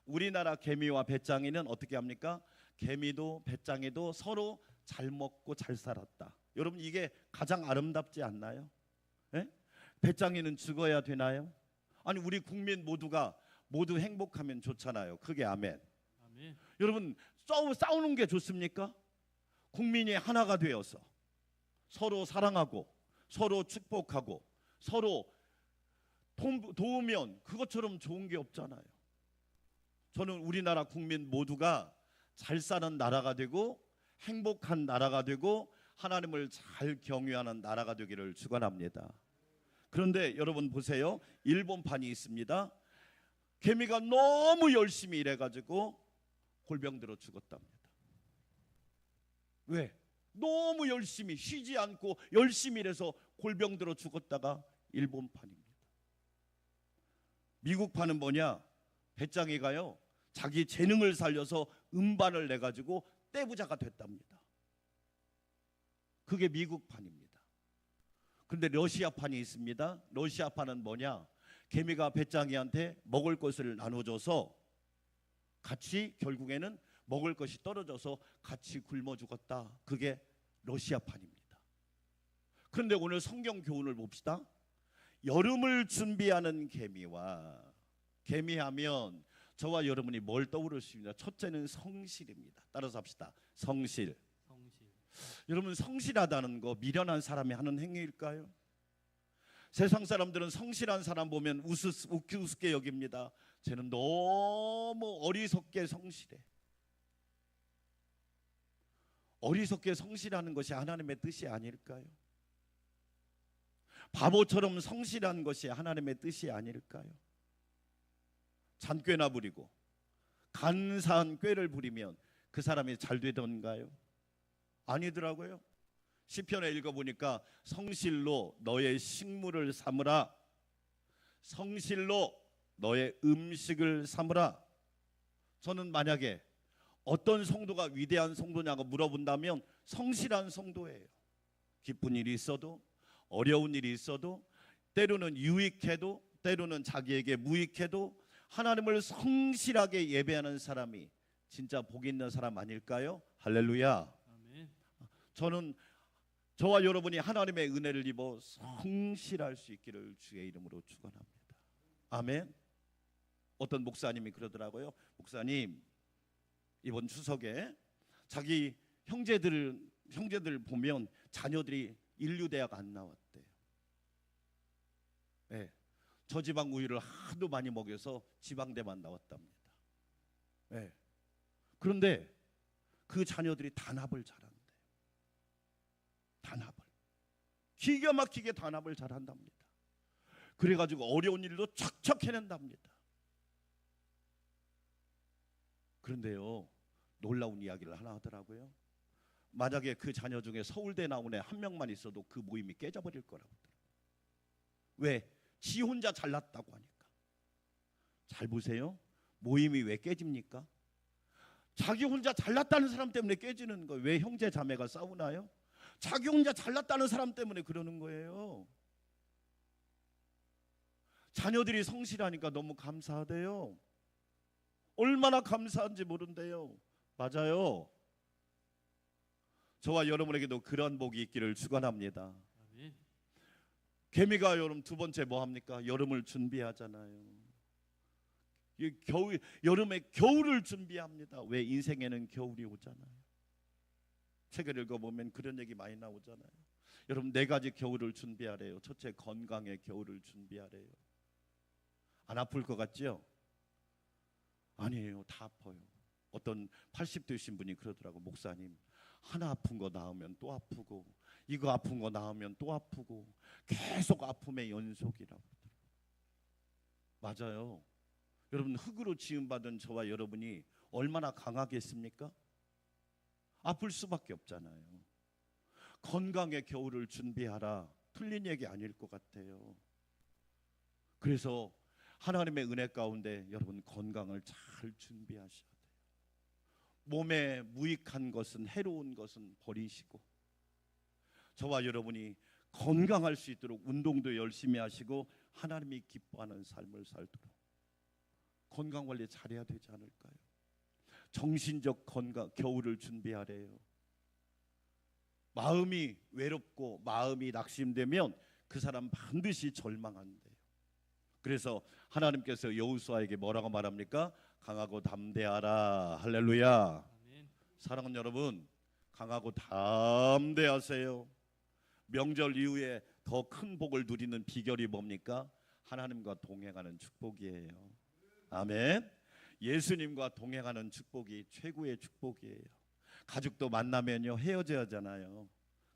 우리나라 개미와 배짱이는 어떻게 합니까? 개미도 배짱이도 서로 잘 먹고 잘 살았다. 여러분, 이게 가장 아름답지 않나요? 예? 배짱이는 죽어야 되나요? 아니, 우리 국민 모두가 모두 행복하면 좋잖아요. 그게 아멘. 아멘. 여러분, 싸우는 게 좋습니까? 국민이 하나가 되어서 서로 사랑하고 서로 축복하고 서로 도우면 그것처럼 좋은 게 없잖아요. 저는 우리나라 국민 모두가 잘 사는 나라가 되고 행복한 나라가 되고 하나님을 잘 경외하는 나라가 되기를 축원합니다. 그런데 여러분 보세요. 일본판이 있습니다. 개미가 너무 열심히 일해가지고 골병들어 죽었답니다. 왜? 너무 열심히 쉬지 않고 열심히 일해서 골병들어 죽었다가 일본판입니다. 미국판은 뭐냐? 배짱이가요 자기 재능을 살려서 음반을 내가지고 떼부자가 됐답니다. 그게 미국판입니다. 그런데 러시아판이 있습니다. 러시아판은 뭐냐? 개미가 배짱이한테 먹을 것을 나눠줘서 같이 결국에는 먹을 것이 떨어져서 같이 굶어 죽었다. 그게 러시아판입니다. 그런데 오늘 성경 교훈을 봅시다. 여름을 준비하는 개미와 개미하면 저와 여러분이 뭘 떠오를 수 있습니다. 첫째는 성실입니다. 따라서 합시다. 성실. 여러분, 성실하다는 거 미련한 사람이 하는 행위일까요? 세상 사람들은 성실한 사람 보면 우습게 여깁니다. 쟤는 너무 어리석게 성실해. 어리석게 성실하는 것이 하나님의 뜻이 아닐까요? 바보처럼 성실한 것이 하나님의 뜻이 아닐까요? 잔꾀나 부리고 간사한 꾀를 부리면 그 사람이 잘 되던가요? 아니더라고요. 시편에 읽어보니까 성실로 너의 식물을 삼으라, 성실로 너의 음식을 삼으라. 저는 만약에 어떤 성도가 위대한 성도냐고 물어본다면 성실한 성도예요. 기쁜 일이 있어도 어려운 일이 있어도 때로는 유익해도 때로는 자기에게 무익해도 하나님을 성실하게 예배하는 사람이 진짜 복 있는 사람 아닐까요? 할렐루야. 아멘. 저는 저와 여러분이 하나님의 은혜를 입어 성실할 수 있기를 주의 이름으로 축원합니다. 아멘. 어떤 목사님이 그러더라고요. 목사님, 이번 추석에 자기 형제들 보면 자녀들이 인류대학 안 나왔대요. 네. 저지방 우유를 하도 많이 먹여서 지방대만 나왔답니다. 네. 그런데 그 자녀들이 단합을 잘한대요. 단합을. 기가 막히게 단합을 잘한답니다. 그래가지고 어려운 일도 척척 해낸답니다. 그런데요, 놀라운 이야기를 하나 하더라고요. 만약에 그 자녀 중에 서울대 나온 애 한 명만 있어도 그 모임이 깨져버릴 거라고 하더라고요. 왜? 지 혼자 잘났다고 하니까. 잘 보세요. 모임이 왜 깨집니까? 자기 혼자 잘났다는 사람 때문에 깨지는 거예요. 왜 형제 자매가 싸우나요? 자기 혼자 잘났다는 사람 때문에 그러는 거예요. 자녀들이 성실하니까 너무 감사하대요. 얼마나 감사한지 모른대요. 맞아요. 저와 여러분에게도 그런 복이 있기를 축원합니다. 아멘. 개미가 여름 두 번째 뭐 합니까? 여름을 준비하잖아요. 여름에 겨울을 준비합니다. 왜? 인생에는 겨울이 오잖아요. 책을 읽어보면 그런 얘기 많이 나오잖아요. 여러분, 4가지 겨울을 준비하래요. 첫째, 건강의 겨울을 준비하래요. 안 아플 것 같죠? 아니에요. 다 아파요. 어떤 80대이신 분이 그러더라고. 목사님, 하나 아픈 거 나으면 또 아프고, 이거 아픈 거 나으면 또 아프고, 계속 아픔의 연속이라고 그러더라고요. 맞아요. 여러분, 흙으로 지음받은 저와 여러분이 얼마나 강하겠습니까? 아플 수밖에 없잖아요. 건강의 겨울을 준비하라. 틀린 얘기 아닐 것 같아요. 그래서 하나님의 은혜 가운데 여러분 건강을 잘 준비하셔야 돼요. 몸에 무익한 것은, 해로운 것은 버리시고, 저와 여러분이 건강할 수 있도록 운동도 열심히 하시고 하나님이 기뻐하는 삶을 살도록 건강 관리 잘해야 되지 않을까요? 정신적 건강 겨울을 준비하래요. 마음이 외롭고 마음이 낙심되면 그 사람 반드시 절망한대요. 그래서 하나님께서 여호수아에게 뭐라고 말합니까? 강하고 담대하라. 할렐루야. 아멘. 사랑하는 여러분, 강하고 담대하세요. 명절 이후에 더 큰 복을 누리는 비결이 뭡니까? 하나님과 동행하는 축복이에요. 아멘. 예수님과 동행하는 축복이 최고의 축복이에요. 가족도 만나면요 헤어져야 하잖아요.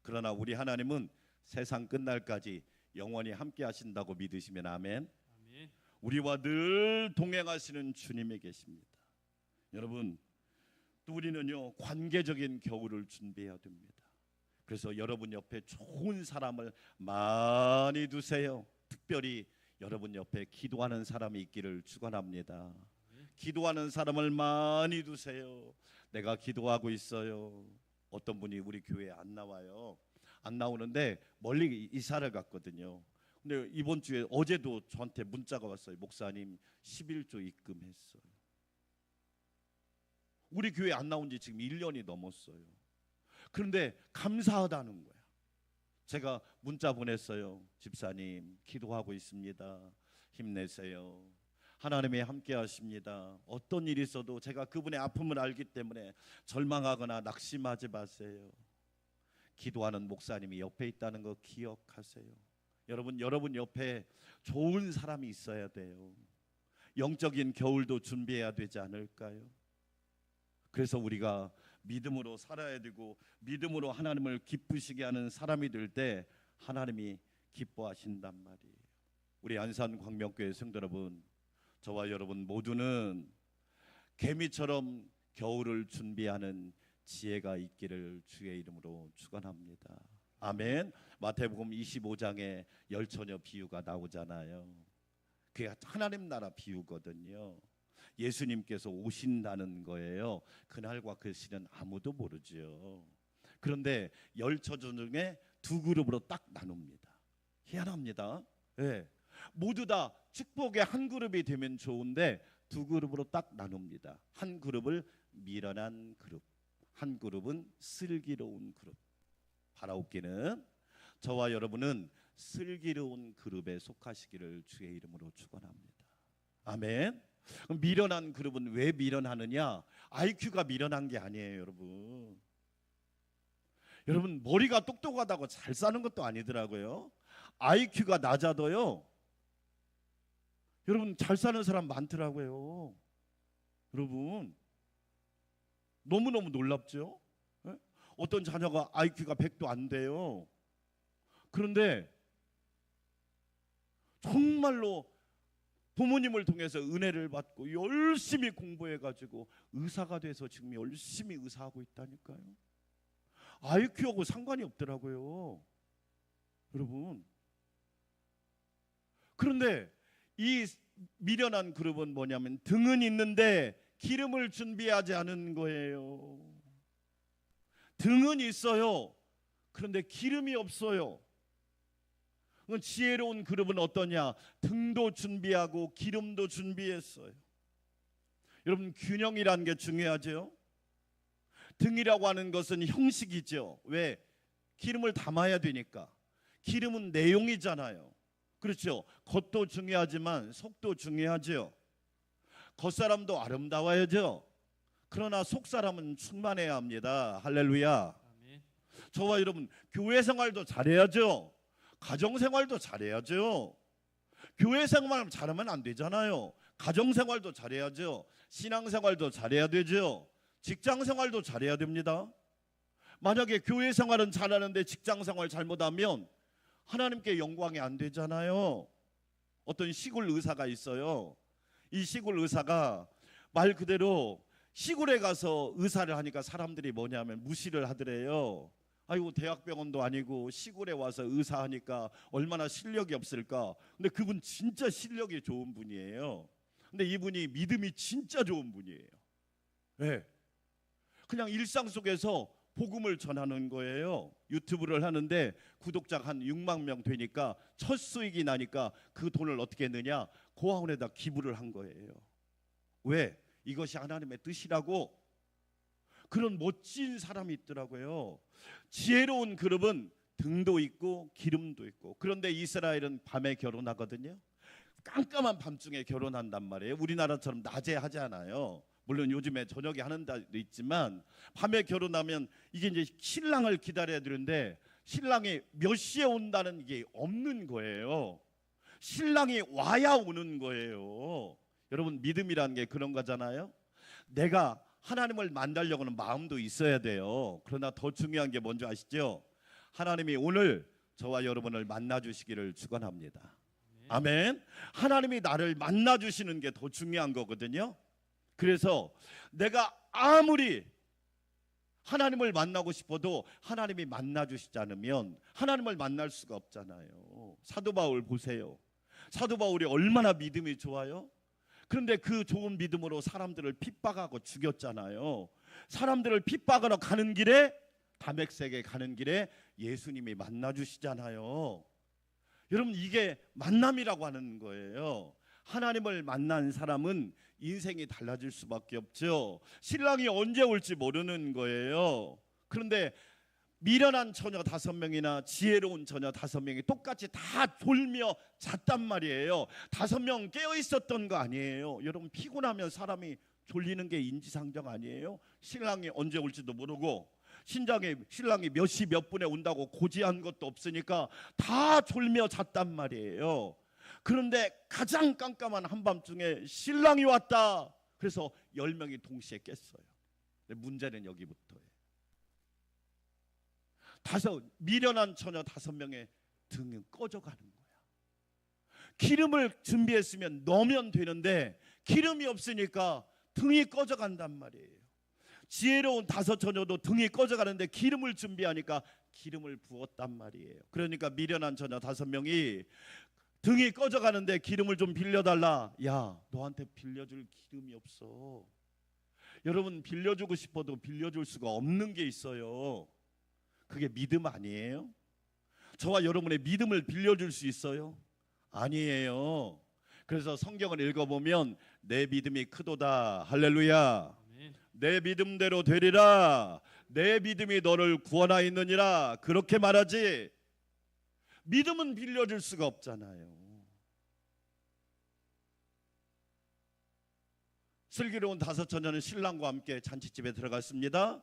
그러나 우리 하나님은 세상 끝날까지 영원히 함께 하신다고 믿으시면 아멘. 아멘. 우리와 늘 동행하시는 주님이 계십니다. 여러분, 또 우리는요 관계적인 겨울을 준비해야 됩니다. 그래서 여러분 옆에 좋은 사람을 많이 두세요. 특별히 여러분 옆에 기도하는 사람이 있기를 축원합니다. 기도하는 사람을 많이 두세요. 내가 기도하고 있어요. 어떤 분이 우리 교회에 안 나와요. 안 나오는데 멀리 이사를 갔거든요. 근데 이번 주에 어제도 저한테 문자가 왔어요. 목사님 11조 입금했어요. 우리 교회 안 나온 지 지금 1년이 넘었어요. 그런데 감사하다는 거야. 제가 문자 보냈어요. 집사님 기도하고 있습니다. 힘내세요. 하나님이 함께 하십니다. 어떤 일이 있어도 제가 그분의 아픔을 알기 때문에 절망하거나 낙심하지 마세요. 기도하는 목사님이 옆에 있다는 거 기억하세요. 여러분 옆에 좋은 사람이 있어야 돼요. 영적인 겨울도 준비해야 되지 않을까요? 그래서 우리가 믿음으로 살아야 되고 믿음으로 하나님을 기쁘시게 하는 사람이 될 때 하나님이 기뻐하신단 말이에요. 우리 안산 광명교회 성도 여러분, 저와 여러분 모두는 개미처럼 겨울을 준비하는 지혜가 있기를 주의 이름으로 축원합니다. 아멘. 마태복음 25장에 열처녀 비유가 나오잖아요. 그게 하나님 나라 비유거든요. 예수님께서 오신다는 거예요. 그날과 그 시는 아무도 모르죠. 그런데 열처녀 중에 2그룹으로 딱 나눕니다. 희한합니다. 네. 모두 다 축복의 한 그룹이 되면 좋은데 2그룹으로 딱 나눕니다. 한 그룹을 미련한 그룹, 한 그룹은 슬기로운 그룹. 바라옵기는 저와 여러분은 슬기로운 그룹에 속하시기를 주의 이름으로 축원합니다. 아멘. 그럼 미련한 그룹은 왜 미련하느냐? IQ가 미련한 게 아니에요, 여러분. 여러분 머리가 똑똑하다고 잘 사는 것도 아니더라고요. IQ가 낮아도요, 여러분 잘 사는 사람 많더라고요. 여러분 너무너무 놀랍죠? 예? 어떤 자녀가 IQ가 100도 안 돼요. 그런데 정말로 부모님을 통해서 은혜를 받고 열심히 공부해가지고 의사가 돼서 지금 열심히 의사하고 있다니까요. IQ하고 상관이 없더라고요, 여러분. 그런데 이 미련한 그룹은 뭐냐면 등은 있는데 기름을 준비하지 않은 거예요. 등은 있어요. 그런데 기름이 없어요. 지혜로운 그룹은 어떠냐? 등도 준비하고 기름도 준비했어요. 여러분 균형이라는 게 중요하죠. 등이라고 하는 것은 형식이죠. 왜? 기름을 담아야 되니까. 기름은 내용이잖아요. 그렇죠. 겉도 중요하지만 속도 중요하죠. 겉사람도 아름다워야죠. 그러나 속사람은 충만해야 합니다. 할렐루야. 아멘. 저와 여러분 교회 생활도 잘해야죠. 가정생활도 잘해야죠. 교회 생활 잘하면 안 되잖아요. 가정생활도 잘해야죠. 신앙생활도 잘해야 되죠. 직장생활도 잘해야 됩니다. 만약에 교회 생활은 잘하는데 직장생활 잘못하면 하나님께 영광이 안 되잖아요. 어떤 시골 의사가 있어요. 이 시골 의사가 말 그대로 시골에 가서 의사를 하니까 사람들이 뭐냐면 무시를 하더래요. 아이고 대학병원도 아니고 시골에 와서 의사하니까 얼마나 실력이 없을까. 근데 그분 진짜 실력이 좋은 분이에요. 근데 이분이 믿음이 진짜 좋은 분이에요. 네. 그냥 일상 속에서 복음을 전하는 거예요. 유튜브를 하는데 구독자가 한 6만 명 되니까 첫 수익이 나니까 그 돈을 어떻게 했느냐? 고아원에다 기부를 한 거예요. 왜? 이것이 하나님의 뜻이라고. 그런 멋진 사람이 있더라고요. 지혜로운 그룹은 등도 있고 기름도 있고. 그런데 이스라엘은 밤에 결혼하거든요. 깜깜한 밤중에 결혼한단 말이에요. 우리나라처럼 낮에 하지 않아요. 물론 요즘에 저녁에 하는 데도 있지만 밤에 결혼하면 이게 이제 신랑을 기다려야 되는데 신랑이 몇 시에 온다는 게 없는 거예요. 신랑이 와야 오는 거예요. 여러분 믿음이라는 게 그런 거잖아요. 내가 하나님을 만나려고 하는 마음도 있어야 돼요. 그러나 더 중요한 게 뭔지 아시죠? 하나님이 오늘 저와 여러분을 만나 주시기를 축원합니다. 아멘. 하나님이 나를 만나 주시는 게 더 중요한 거거든요. 그래서 내가 아무리 하나님을 만나고 싶어도 하나님이 만나 주시지 않으면 하나님을 만날 수가 없잖아요. 사도 바울 보세요. 사도 바울이 얼마나 믿음이 좋아요? 그런데 그 좋은 믿음으로 사람들을 핍박하고 죽였잖아요. 사람들을 핍박하러 가는 길에 다메섹에 가는 길에 예수님이 만나 주시잖아요. 여러분 이게 만남이라고 하는 거예요. 하나님을 만난 사람은 인생이 달라질 수밖에 없죠. 신랑이 언제 올지 모르는 거예요. 그런데 미련한 처녀 5명이나 지혜로운 처녀 5명이 똑같이 다 졸며 잤단 말이에요. 5명 깨어 있었던 거 아니에요. 여러분 피곤하면 사람이 졸리는 게 인지상정 아니에요? 신랑이 언제 올지도 모르고 신랑이 몇 시 몇 분에 온다고 고지한 것도 없으니까 다 졸며 잤단 말이에요. 그런데 가장 깜깜한 한밤중에 신랑이 왔다. 그래서 10명이 동시에 깼어요. 근데 문제는 여기부터예요. 미련한 처녀 5명의 등은 꺼져가는 거야. 기름을 준비했으면 넣으면 되는데 기름이 없으니까 등이 꺼져간단 말이에요. 지혜로운 5 처녀도 등이 꺼져가는데 기름을 준비하니까 기름을 부었단 말이에요. 그러니까 미련한 처녀 5명이 등이 꺼져가는데 기름을 좀 빌려달라. 야, 너한테 빌려줄 기름이 없어. 여러분 빌려주고 싶어도 빌려줄 수가 없는 게 있어요. 그게 믿음 아니에요? 저와 여러분의 믿음을 빌려줄 수 있어요? 아니에요. 그래서 성경을 읽어보면 내 믿음이 크도다. 할렐루야. 아멘. 내 믿음대로 되리라. 내 믿음이 너를 구원하였느니라. 그렇게 말하지. 믿음은 빌려줄 수가 없잖아요. 슬기로운 다섯 처녀는 신랑과 함께 잔치집에 들어갔습니다.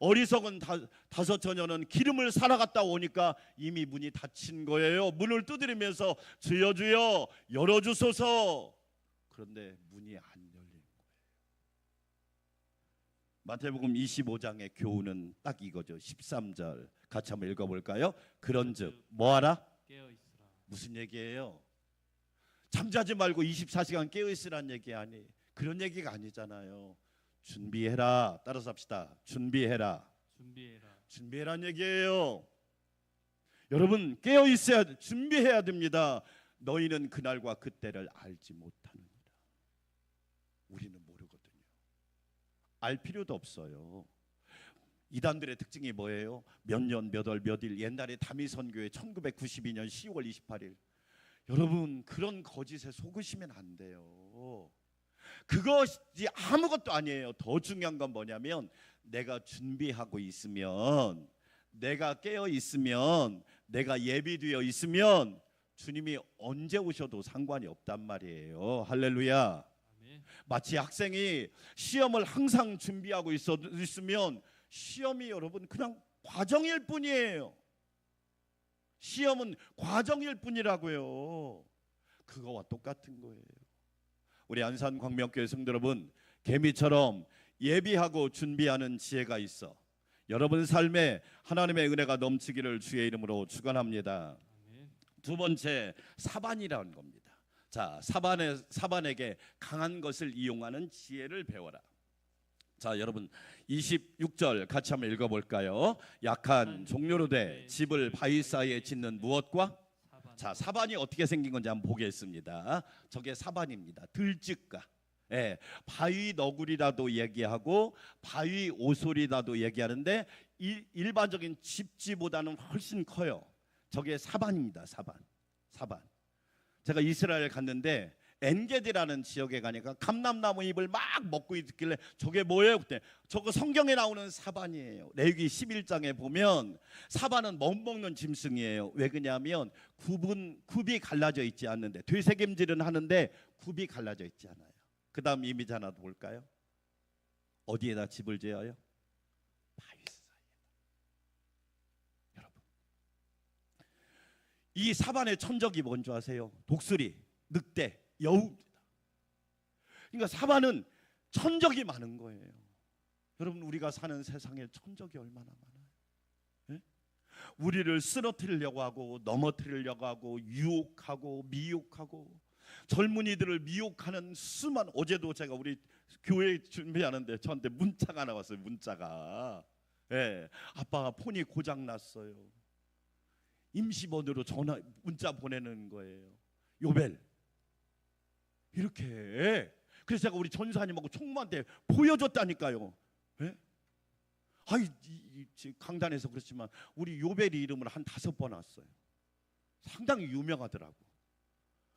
어리석은 다섯 처녀는 기름을 사러 갔다 오니까 이미 문이 닫힌 거예요. 문을 두드리면서 주여 주여 열어주소서. 그런데 문이 안 열린 거예요. 마태복음 25장의 교훈은 딱 이거죠. 13절 같이 한번 읽어볼까요? 그런즉 뭐하라? 깨어 있으라. 무슨 얘기예요? 잠자지 말고 24시간 깨어 있으란 얘기 아니에요. 그런 얘기가 아니잖아요. 준비해라. 따라서 합시다. 준비해라. 준비해란 얘기예요. 여러분 깨어 있어야 준비해야 됩니다. 너희는 그날과 그때를 알지 못하느니라. 우리는 모르거든요. 알 필요도 없어요. 이단들의 특징이 뭐예요? 몇 년, 몇 월, 몇 일. 옛날에 다미선교회 1992년 10월 28일. 여러분 그런 거짓에 속으시면 안 돼요. 그것이 아무것도 아니에요. 더 중요한 건 뭐냐면 내가 준비하고 있으면, 내가 깨어 있으면, 내가 예비되어 있으면 주님이 언제 오셔도 상관이 없단 말이에요. 할렐루야. 아멘. 마치 학생이 시험을 항상 준비하고 있으면 시험이 여러분 그냥 과정일 뿐이에요. 시험은 과정일 뿐이라고요. 그거와 똑같은 거예요. 우리 안산 광명교회 성도 여러분, 개미처럼 예비하고 준비하는 지혜가 있어 여러분 삶에 하나님의 은혜가 넘치기를 주의 이름으로 축원합니다. 아멘. 두 번째, 사반이라는 겁니다. 자, 사반에게 강한 것을 이용하는 지혜를 배워라. 자, 여러분 26절 같이 한번 읽어볼까요? 약한 종료로 돼 집을 바위 사이에 짓는 무엇과? 자, 사반이 어떻게 생긴 건지 한번 보겠습니다. 저게 사반입니다. 들쥐가. 예, 바위 너구리라도 얘기하고 바위 오솔이라도 얘기하는데 일반적인 집쥐보다는 훨씬 커요. 저게 사반입니다. 사반. 제가 이스라엘 갔는데 엔게디라는 지역에 가니까 감람나무 잎을 막 먹고 있길래 저게 뭐예요? 그때 저거 성경에 나오는 사반이에요. 레위기 11장에 보면 사반은 못 먹는 짐승이에요. 왜 그러냐면 굽이 갈라져 있지 않는데, 되새김질은 하는데 굽이 갈라져 있지 않아요. 그 다음 이미지 하나 더 볼까요? 어디에다 집을 지어요? 바위 사이에. 여러분, 이 사반의 천적이 뭔지 아세요? 독수리, 늑대, 여우입니다. 그러니까 사반은 천적이 많은 거예요. 여러분 우리가 사는 세상에 천적이 얼마나 많아요. 예? 우리를 쓰러뜨리려고 하고 넘어뜨리려고 하고 유혹하고 미혹하고 젊은이들을 미혹하는 수많은, 어제도 제가 우리 교회 준비하는데 저한테 문자가 나왔어요. 문자가. 예, 아빠가 폰이 고장 났어요. 임시번호로 문자 보내는 거예요. 요벨 이렇게. 그래서 제가 우리 전사님하고 총무한테 보여줬다니까요. 예? 강단에서 그렇지만 우리 요벨이 이름을 한 5번 왔어요. 상당히 유명하더라고.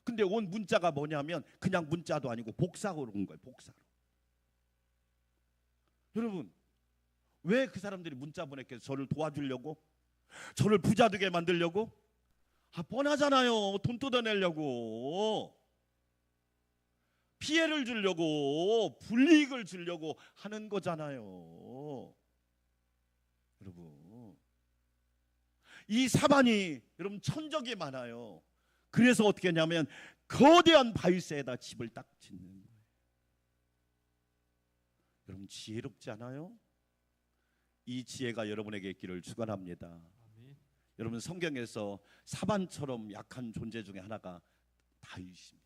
근데 온 문자가 뭐냐면 그냥 문자도 아니고 복사로 온 거예요. 복사로. 여러분 왜 그 사람들이 문자 보냈겠어요? 저를 도와주려고? 저를 부자 되게 만들려고? 뻔하잖아요. 돈 뜯어내려고, 피해를 주려고, 불이익을 주려고 하는 거잖아요. 여러분 이 사반이 여러분 천적이 많아요. 그래서 어떻게 하냐면 거대한 바위새에다 집을 딱 짓는 거예요. 여러분 지혜롭지 않아요? 이 지혜가 여러분에게 있기를 축원합니다. 아멘. 여러분 성경에서 사반처럼 약한 존재 중에 하나가 다윗입니다.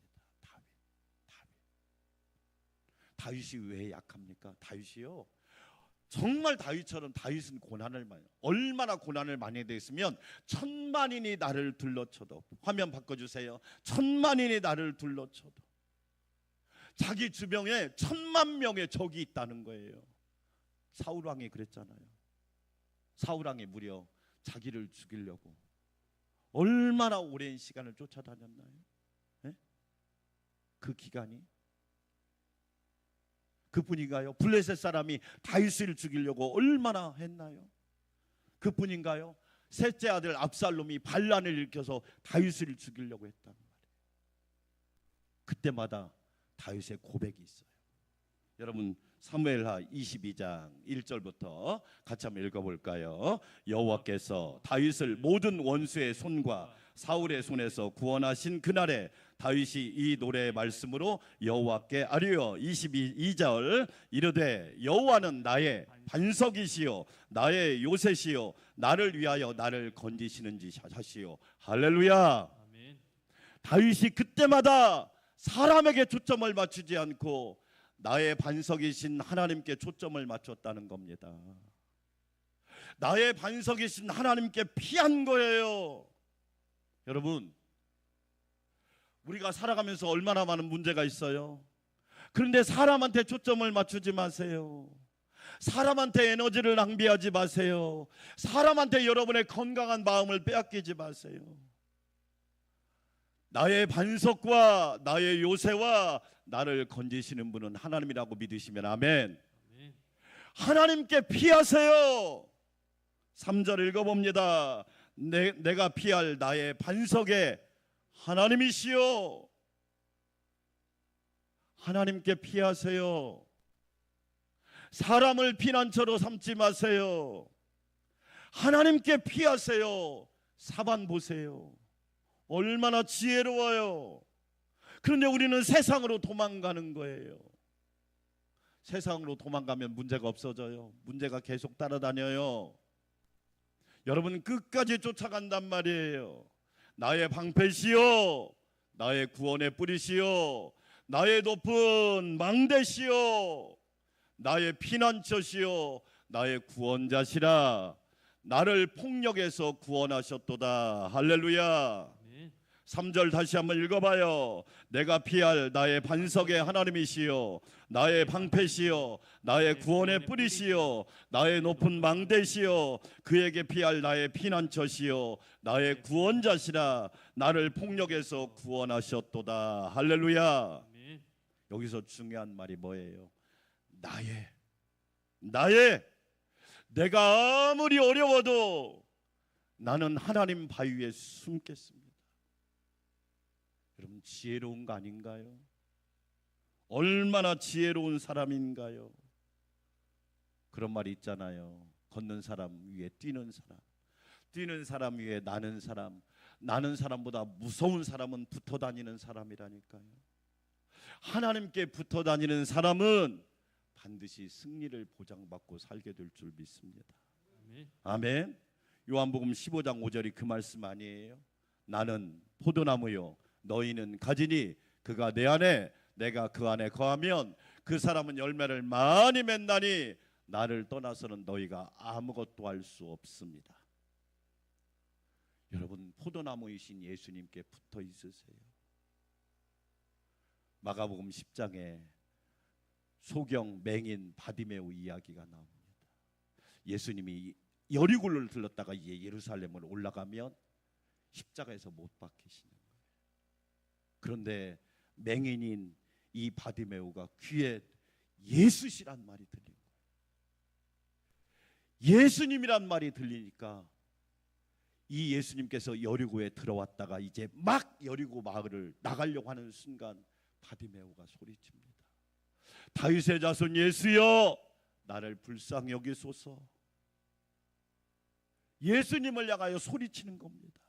다윗이 왜 약합니까? 다윗이요, 정말 다윗은 고난을 많이, 얼마나 고난을 많이 했으면 1000만인이 나를 둘러쳐도, 화면 바꿔주세요. 1000만인이 나를 둘러쳐도 자기 주변에 1000만 명의 적이 있다는 거예요. 사울 왕이 그랬잖아요. 사울 왕이 무려 자기를 죽이려고 얼마나 오랜 시간을 쫓아다녔나요? 네? 그 기간이 그뿐인가요? 블레셋 사람이 다윗을 죽이려고 얼마나 했나요? 그뿐인가요? 셋째 아들 압살롬이 반란을 일으켜서 다윗을 죽이려고 했단 말이에요. 그때마다 다윗의 고백이 있어요. 여러분 사무엘하 22장 1절부터 같이 한번 읽어볼까요? 여호와께서 다윗을 모든 원수의 손과 사울의 손에서 구원하신 그날에 다윗이 이 노래의 말씀으로 여호와께 아뢰어 22절 이르되 여호와는 나의 반석이시요 나의 요새시요 나를 위하여 나를 건지시는지 하시오. 할렐루야. 아멘. 다윗이 그때마다 사람에게 초점을 맞추지 않고 나의 반석이신 하나님께 초점을 맞췄다는 겁니다. 나의 반석이신 하나님께 피한 거예요. 여러분, 우리가 살아가면서 얼마나 많은 문제가 있어요. 그런데 사람한테 초점을 맞추지 마세요. 사람한테 에너지를 낭비하지 마세요. 사람한테 여러분의 건강한 마음을 빼앗기지 마세요. 나의 반석과 나의 요새와 나를 건지시는 분은 하나님이라고 믿으시면 아멘. 하나님께 피하세요. 3절 읽어봅니다. 내가 피할 나의 반석에 하나님이시요. 하나님께 피하세요. 사람을 피난처로 삼지 마세요. 하나님께 피하세요. 사반 보세요. 얼마나 지혜로워요. 그런데 우리는 세상으로 도망가는 거예요. 세상으로 도망가면 문제가 없어져요. 문제가 계속 따라다녀요. 여러분 끝까지 쫓아간단 말이에요. 나의 방패시요 나의 구원의 뿌리시요 나의 높은 망대시요 나의 피난처시요 나의 구원자시라. 나를 폭력에서 구원하셨도다. 할렐루야. 3절 다시 한번 읽어봐요. 내가 피할 나의 반석의 하나님이시요 나의 방패시요 나의 구원의 뿌리시요 나의 높은 망대시요 그에게 피할 나의 피난처시요 나의 구원자시라. 나를 폭력에서 구원하셨도다. 할렐루야. 여기서 중요한 말이 뭐예요? 나의 내가 아무리 어려워도 나는 하나님 바위에 숨겠습니다. 여러분 지혜로운 거 아닌가요? 얼마나 지혜로운 사람인가요? 그런 말이 있잖아요. 걷는 사람 위에 뛰는 사람, 뛰는 사람 위에 나는 사람, 나는 사람보다 무서운 사람은 붙어 다니는 사람이라니까요. 하나님께 붙어 다니는 사람은 반드시 승리를 보장받고 살게 될 줄 믿습니다. 아멘. 요한복음 15장 5절이 그 말씀 아니에요? 나는 포도나무요 너희는 가지니 그가 내 안에 내가 그 안에 거하면 그 사람은 열매를 많이 맺나니 나를 떠나서는 너희가 아무것도 할 수 없습니다. 여러분 포도나무이신 예수님께 붙어 있으세요. 마가복음 10장에 소경 맹인 바디메오 이야기가 나옵니다. 예수님이 여리고를 들렀다가 이제 예루살렘을 올라가면 십자가에서 못 박히시는 거예요. 그런데 맹인인 이 바디메오가 귀에 예수시란 말이 들린 거예요. 예수님이란 말이 들리니까 이 예수님께서 여리고에 들어왔다가 이제 막 여리고 마을을 나가려고 하는 순간 바디메오가 소리칩니다. 다윗의 자손 예수여 나를 불쌍히 여기소서. 예수님을 향하여 소리치는 겁니다.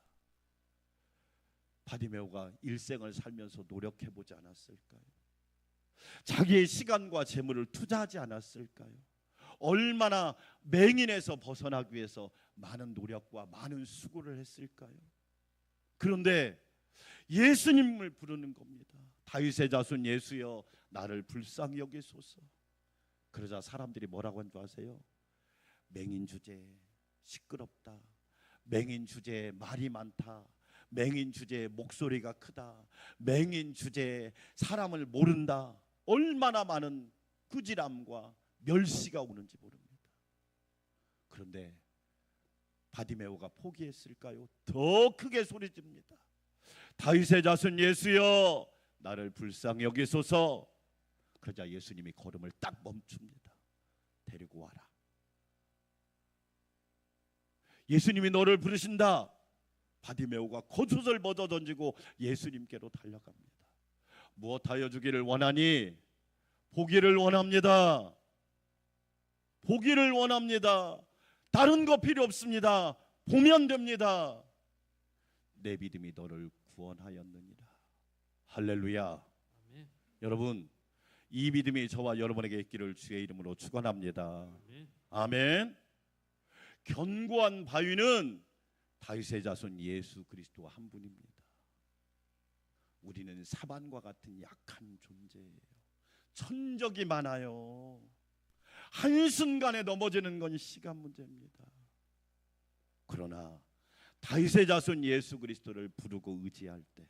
바디메오가 일생을 살면서 노력해보지 않았을까요? 자기의 시간과 재물을 투자하지 않았을까요? 얼마나 맹인에서 벗어나기 위해서 많은 노력과 많은 수고를 했을까요? 그런데 예수님을 부르는 겁니다. 다윗의 자손 예수여 나를 불쌍히 여기소서. 그러자 사람들이 뭐라고 한 줄 아세요? 맹인 주제에 시끄럽다, 맹인 주제에 말이 많다, 맹인 주제에 목소리가 크다, 맹인 주제에 사람을 모른다. 얼마나 많은 꾸지람과 멸시가 오는지 모릅니다. 그런데 바디메오가 포기했을까요? 더 크게 소리칩니다. 다윗의 자손 예수여 나를 불쌍히 여기소서. 그러자 예수님이 걸음을 딱 멈춥니다. 데리고 와라. 예수님이 너를 부르신다. 바디메오가 겉옷을 벗어 던지고 예수님께로 달려갑니다. 무엇하여 주기를 원하니? 보기를 원합니다. 보기를 원합니다. 다른 거 필요 없습니다. 보면 됩니다. 내 믿음이 너를 구원하였느니라. 할렐루야. 아멘. 여러분, 이 믿음이 저와 여러분에게 있기를 주의 이름으로 축원합니다. 아멘. 아멘. 견고한 바위는 다윗의 자손 예수 그리스도 한 분입니다. 우리는 사반과 같은 약한 존재예요. 천적이 많아요. 한순간에 넘어지는 건 시간 문제입니다. 그러나 다윗의 자손 예수 그리스도를 부르고 의지할 때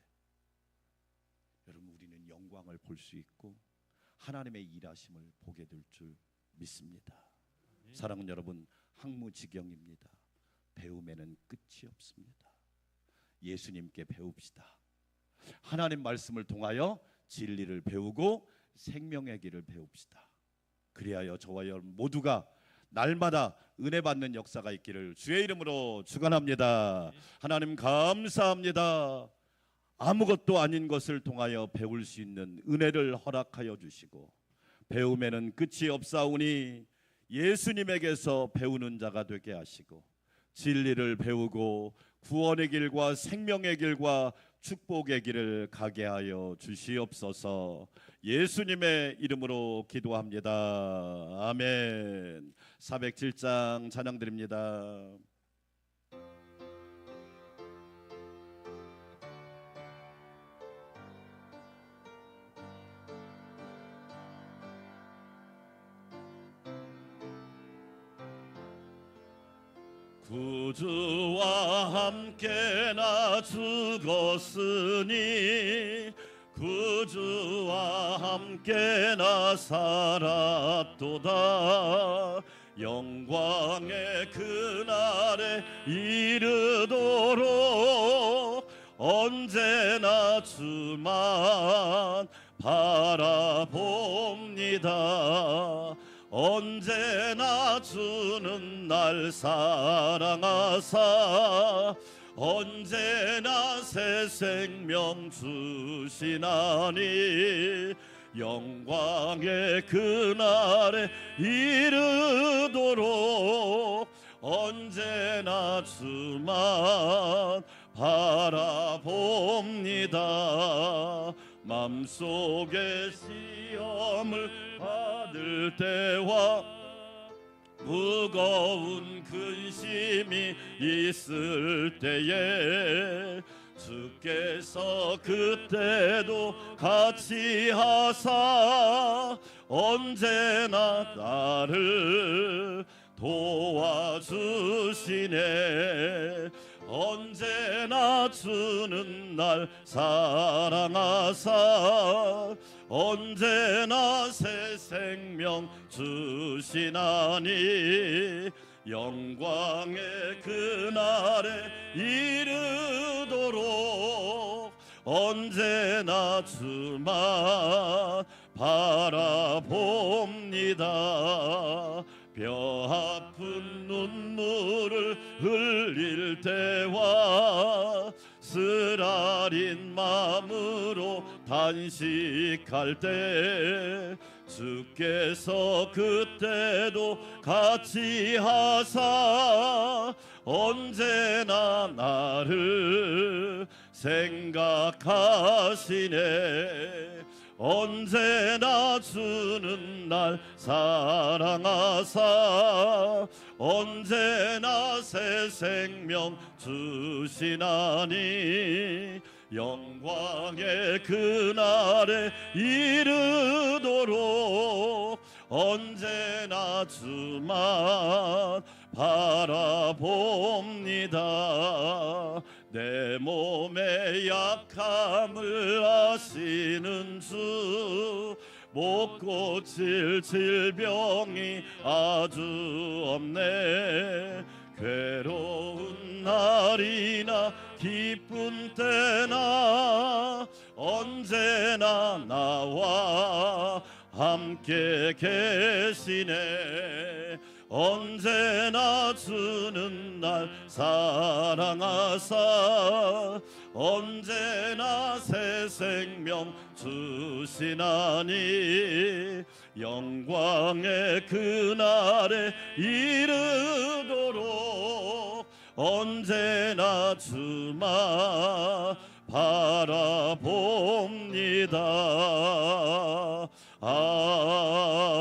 여러분, 우리는 영광을 볼 수 있고 하나님의 일하심을 보게 될 줄 믿습니다. 사랑하는 여러분, 학무지경입니다. 배움에는 끝이 없습니다. 예수님께 배웁시다. 하나님 말씀을 통하여 진리를 배우고 생명의 길을 배웁시다. 그리하여 저와 여러분 모두가 날마다 은혜 받는 역사가 있기를 주의 이름으로 축원합니다. 하나님 감사합니다. 아무것도 아닌 것을 통하여 배울 수 있는 은혜를 허락하여 주시고 배움에는 끝이 없사오니 예수님에게서 배우는 자가 되게 하시고 진리를 배우고 구원의 길과 생명의 길과 축복의 길을 가게 하여 주시옵소서. 예수님의 이름으로 기도합니다. 아멘. 407장 찬양 드립니다. 구주와 함께 나 죽었으니 구주와 함께 나 살았도다. 영광의 그날에 이르도록 언제나 주만 바라봅니다. 언제나 주는 날 사랑하사 언제나 새 생명 주시나니 영광의 그날에 이르도록 언제나 주만 바라봅니다. 맘속에 시험을 받을 때와 무거운 근심이 있을 때에 주께서 그때도 같이 하사 언제나 나를 도와주시네. 언제나 주는 날 사랑하사 언제나 새 생명 주시나니 영광의 그날에 이르도록 언제나 주만 바라봅니다. 뼈 아픈 눈물을 흘릴 때와 쓰라린 마음으로 단식할 때 주께서 그때도 같이 하사 언제나 나를 생각하시네. 언제나 주는 날 사랑하사 언제나 새 생명 주시나니 영광의 그날에 이르도록 언제나 주만 바라봅니다. 내 몸의 약함을 아시는 주 못 고칠 질병이 아주 없네. 괴로운 날이나 기쁜 때나 언제나 나와 함께 계시네. 언제나 주는 날 사랑하사 언제나 새 생명 주시나니 영광의 그날에 이르도록 언제나 주만 바라봅니다. 아멘.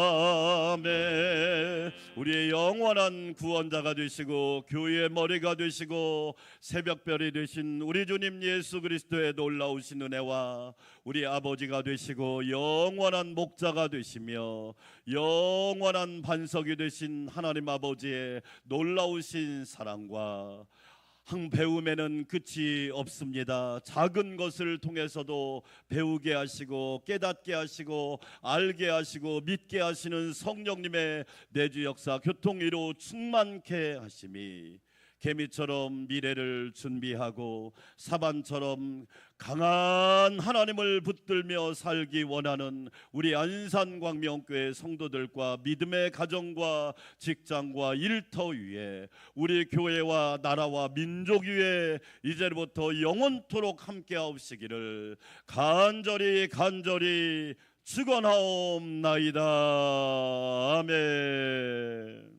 우리의 영원한 구원자가 되시고 교회의 머리가 되시고 새벽별이 되신 우리 주님 예수 그리스도의 놀라우신 은혜와 우리 아버지가 되시고 영원한 목자가 되시며 영원한 반석이 되신 하나님 아버지의 놀라우신 사랑과 배움에는 끝이 없습니다. 작은 것을 통해서도 배우게 하시고 깨닫게 하시고 알게 하시고 믿게 하시는 성령님의 내주 역사 교통위로 충만케 하심이 개미처럼 미래를 준비하고 사반처럼 강한 하나님을 붙들며 살기 원하는 우리 안산광명교회 성도들과 믿음의 가정과 직장과 일터 위에 우리 교회와 나라와 민족 위에 이제부터 영원토록 함께하옵시기를 간절히 축원하옵나이다. 아멘.